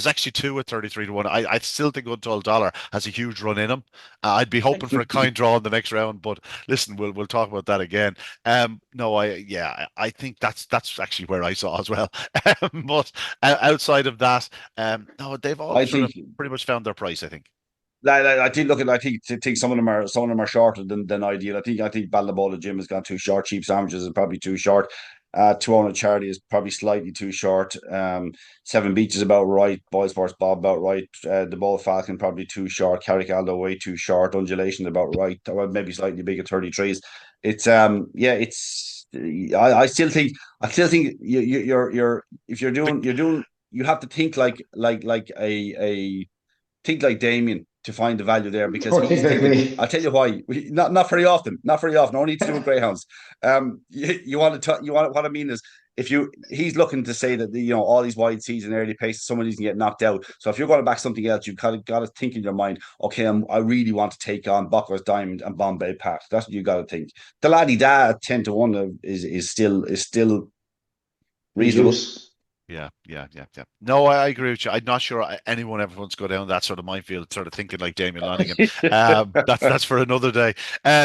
actually two at 33 to 1. I still think Untold Dollar has a huge run in him. I'd be hoping for a kind draw in the next round, but listen, we'll talk about that again. No, I think that's actually where I saw as well. But outside of that, no, they've all I sort of think pretty much found their price, I think. I think some of them are shorter than ideal. I think Balnabola Jim has gone too short. Cheap Sandwiches is probably too short. 200 Charlie is probably slightly too short. Seven Beach is about right. BoyleSports Bob about right. The Ball Falcon probably too short. Carrick Aldo way too short. Undulation about right. Or maybe slightly bigger 33s. It's yeah. It's I still think you're if The, you're doing you have to think like a think like Damien to find the value there because Don't think he's like thinking. me. I'll tell you why. Not very often. Not very often. Only to do with greyhounds. You want to. You want what I mean is if he's looking to say that all these wide seas and early paces, some of these can get knocked out. So if you're going to back something else, you've kind of got to think in your mind. Okay, I really want to take on Bakos Diamond and Bombay Pat. That's what you got to think. The laddie da at 10 to 1 is still Good reasonable. use. yeah. No, I agree with you. I'm not sure anyone ever wants to go down that sort of minefield, sort of thinking like Damien Lonigan. That's for another day.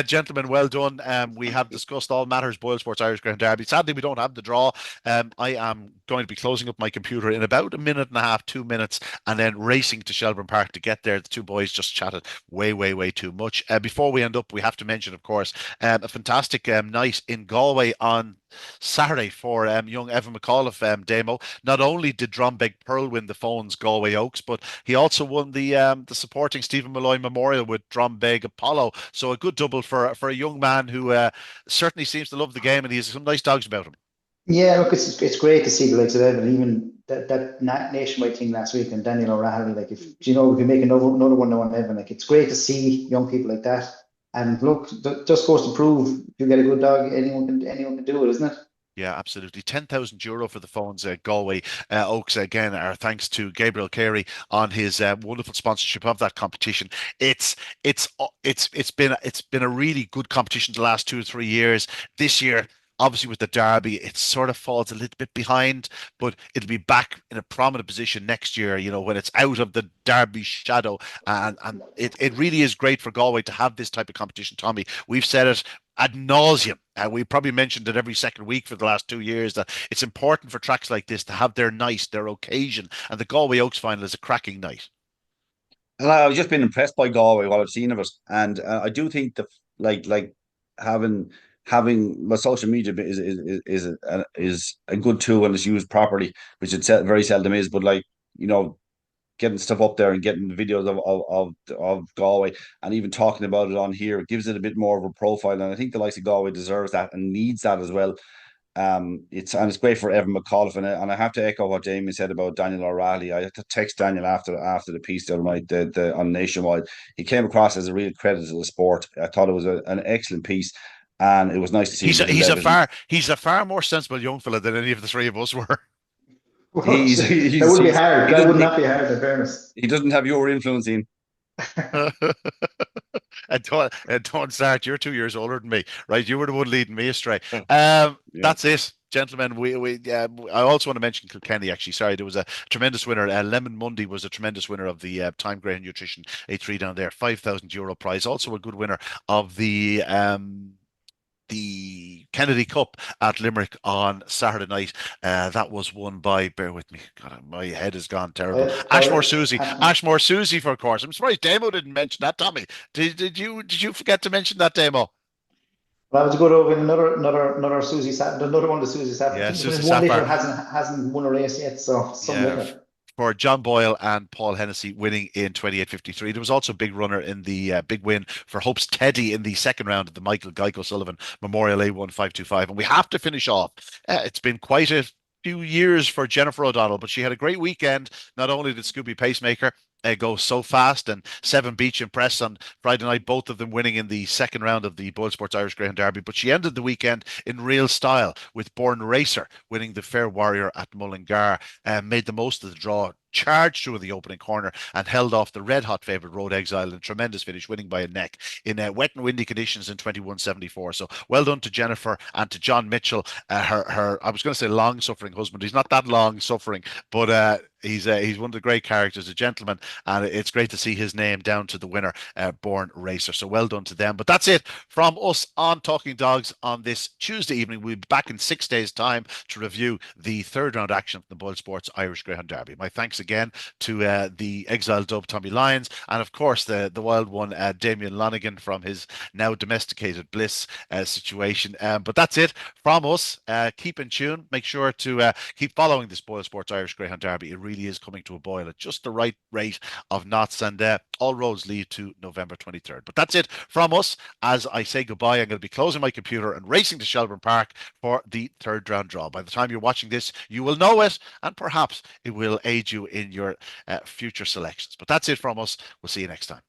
Gentlemen, well done. We have discussed all matters Boyle Sports Irish Grand Derby. Sadly, we don't have the draw. I am going to be closing up my computer in about a minute and a half, 2 minutes, and then racing to Shelbourne Park to get there. The two boys just chatted way, way, way too much. Before we end up, we have to mention, of course, a fantastic night in Galway on Saturday for young Evan McAuliffe, Damo. Not only did Drumbeg Pearl win the Phones Galway Oaks, but he also won the supporting Stephen Malloy Memorial with Drumbeg Apollo. So a good double for a young man who certainly seems to love the game, and he has some nice dogs about him. Yeah, look, it's great to see the likes of Evan, even that nationwide thing last week, and Daniel O'Reilly. Like, if you know, if you make another one now on Evan, like, it's great to see young people like that. And look, that just goes to prove if you get a good dog, anyone can do it, isn't it? Yeah, absolutely. €10,000 for the phones. Galway Oaks again are thanks to Gabriel Carey on his wonderful sponsorship of that competition. It's been a really good competition the last 2 or 3 years. This year, obviously with the Derby, it sort of falls a little bit behind, but it'll be back in a prominent position next year. You know, when it's out of the Derby shadow, and it really is great for Galway to have this type of competition. Tommy, we've said it ad nauseum. We probably mentioned it every second week for the last 2 years that it's important for tracks like this to have their night, their occasion, and the Galway Oaks final is a cracking night. And I've just been impressed by Galway, what I've seen of it, and I do think that like having my social media is a good tool when it's used properly, which very seldom is. But like, you know, getting stuff up there and getting the videos of Galway and even talking about it on here, it gives it a bit more of a profile. And I think the likes of Galway deserves that and needs that as well. It's great for Evan McAuliffe, and I have to echo what Damien said about Daniel O'Reilly. I had to text Daniel after the piece the other night, on Nationwide. He came across as a real credit to the sport. I thought it was an excellent piece, and it was nice to see He's a a, bit of he's a levity. far more sensible young fella than any of the three of us were. Well, He's that would be he's hard. he That would doesn't not be hard, in fairness. he doesn't have your influencing. And don't start. You're 2 years older than me, right? You were the one leading me astray. Yeah. That's it, gentlemen. I also want to mention Kilkenny. Actually, sorry, there was a tremendous winner. Lemon Monday was a tremendous winner of the Time Greyhound Nutrition A3 down there, €5,000 prize. Also a good winner of the Kennedy Cup at Limerick on Saturday night. That was won by, bear with me, God, my head has gone terrible. Ashmore Susie. Ashmore Susie, for course. I'm surprised Damo didn't mention that, Tommy. Did you forget to mention that, Damo? Well, I was good over another Susie Sap, another one of the Susie Sap. I Yeah, think he's Susie winning one Sapphire. litre, hasn't won a race yet, so some Yeah, litre. for John Boyle and Paul Hennessy winning in 28:53. There was also a big runner in the big win for Hope's Teddy in the second round of the Michael Geico Sullivan Memorial A1525. And we have to finish off. It's been quite a few years for Jennifer O'Donnell, but she had a great weekend. Not only did Scooby Pacemaker go so fast, and Seven Beach Impress on Friday night, both of them winning in the second round of the BoyleSports Irish Greyhound Derby. But she ended the weekend in real style with Born Racer winning the Fair Warrior at Mullingar, made the most of the draw, charged through the opening corner and held off the red hot favourite Road Exile in a tremendous finish, winning by a neck in wet and windy conditions in 21:74. So well done to Jennifer and to John Mitchell, her I was going to say long suffering husband. He's not that long suffering, but he's one of the great characters, a gentleman, and it's great to see his name down to the winner, Born Racer. So well done to them. But that's it from us on Talking Dogs on this Tuesday evening. We'll be back in 6 days' time to review the third round action from the BoyleSports Irish Greyhound Derby. My thanks again to the exiled dub Tommy Lyons, and of course the wild one Damien Lonigan from his now domesticated bliss situation. But that's it from us. Keep in tune. Make sure to keep following this BoyleSports Irish Greyhound Derby. It really is coming to a boil at just the right rate of knots, and all roads lead to November 23rd. But that's it from us. As I say goodbye, I'm going to be closing my computer and racing to Shelbourne Park for the third round draw. By the time you're watching this, you will know it, and perhaps it will aid you in your future selections. But that's it from us. We'll see you next time.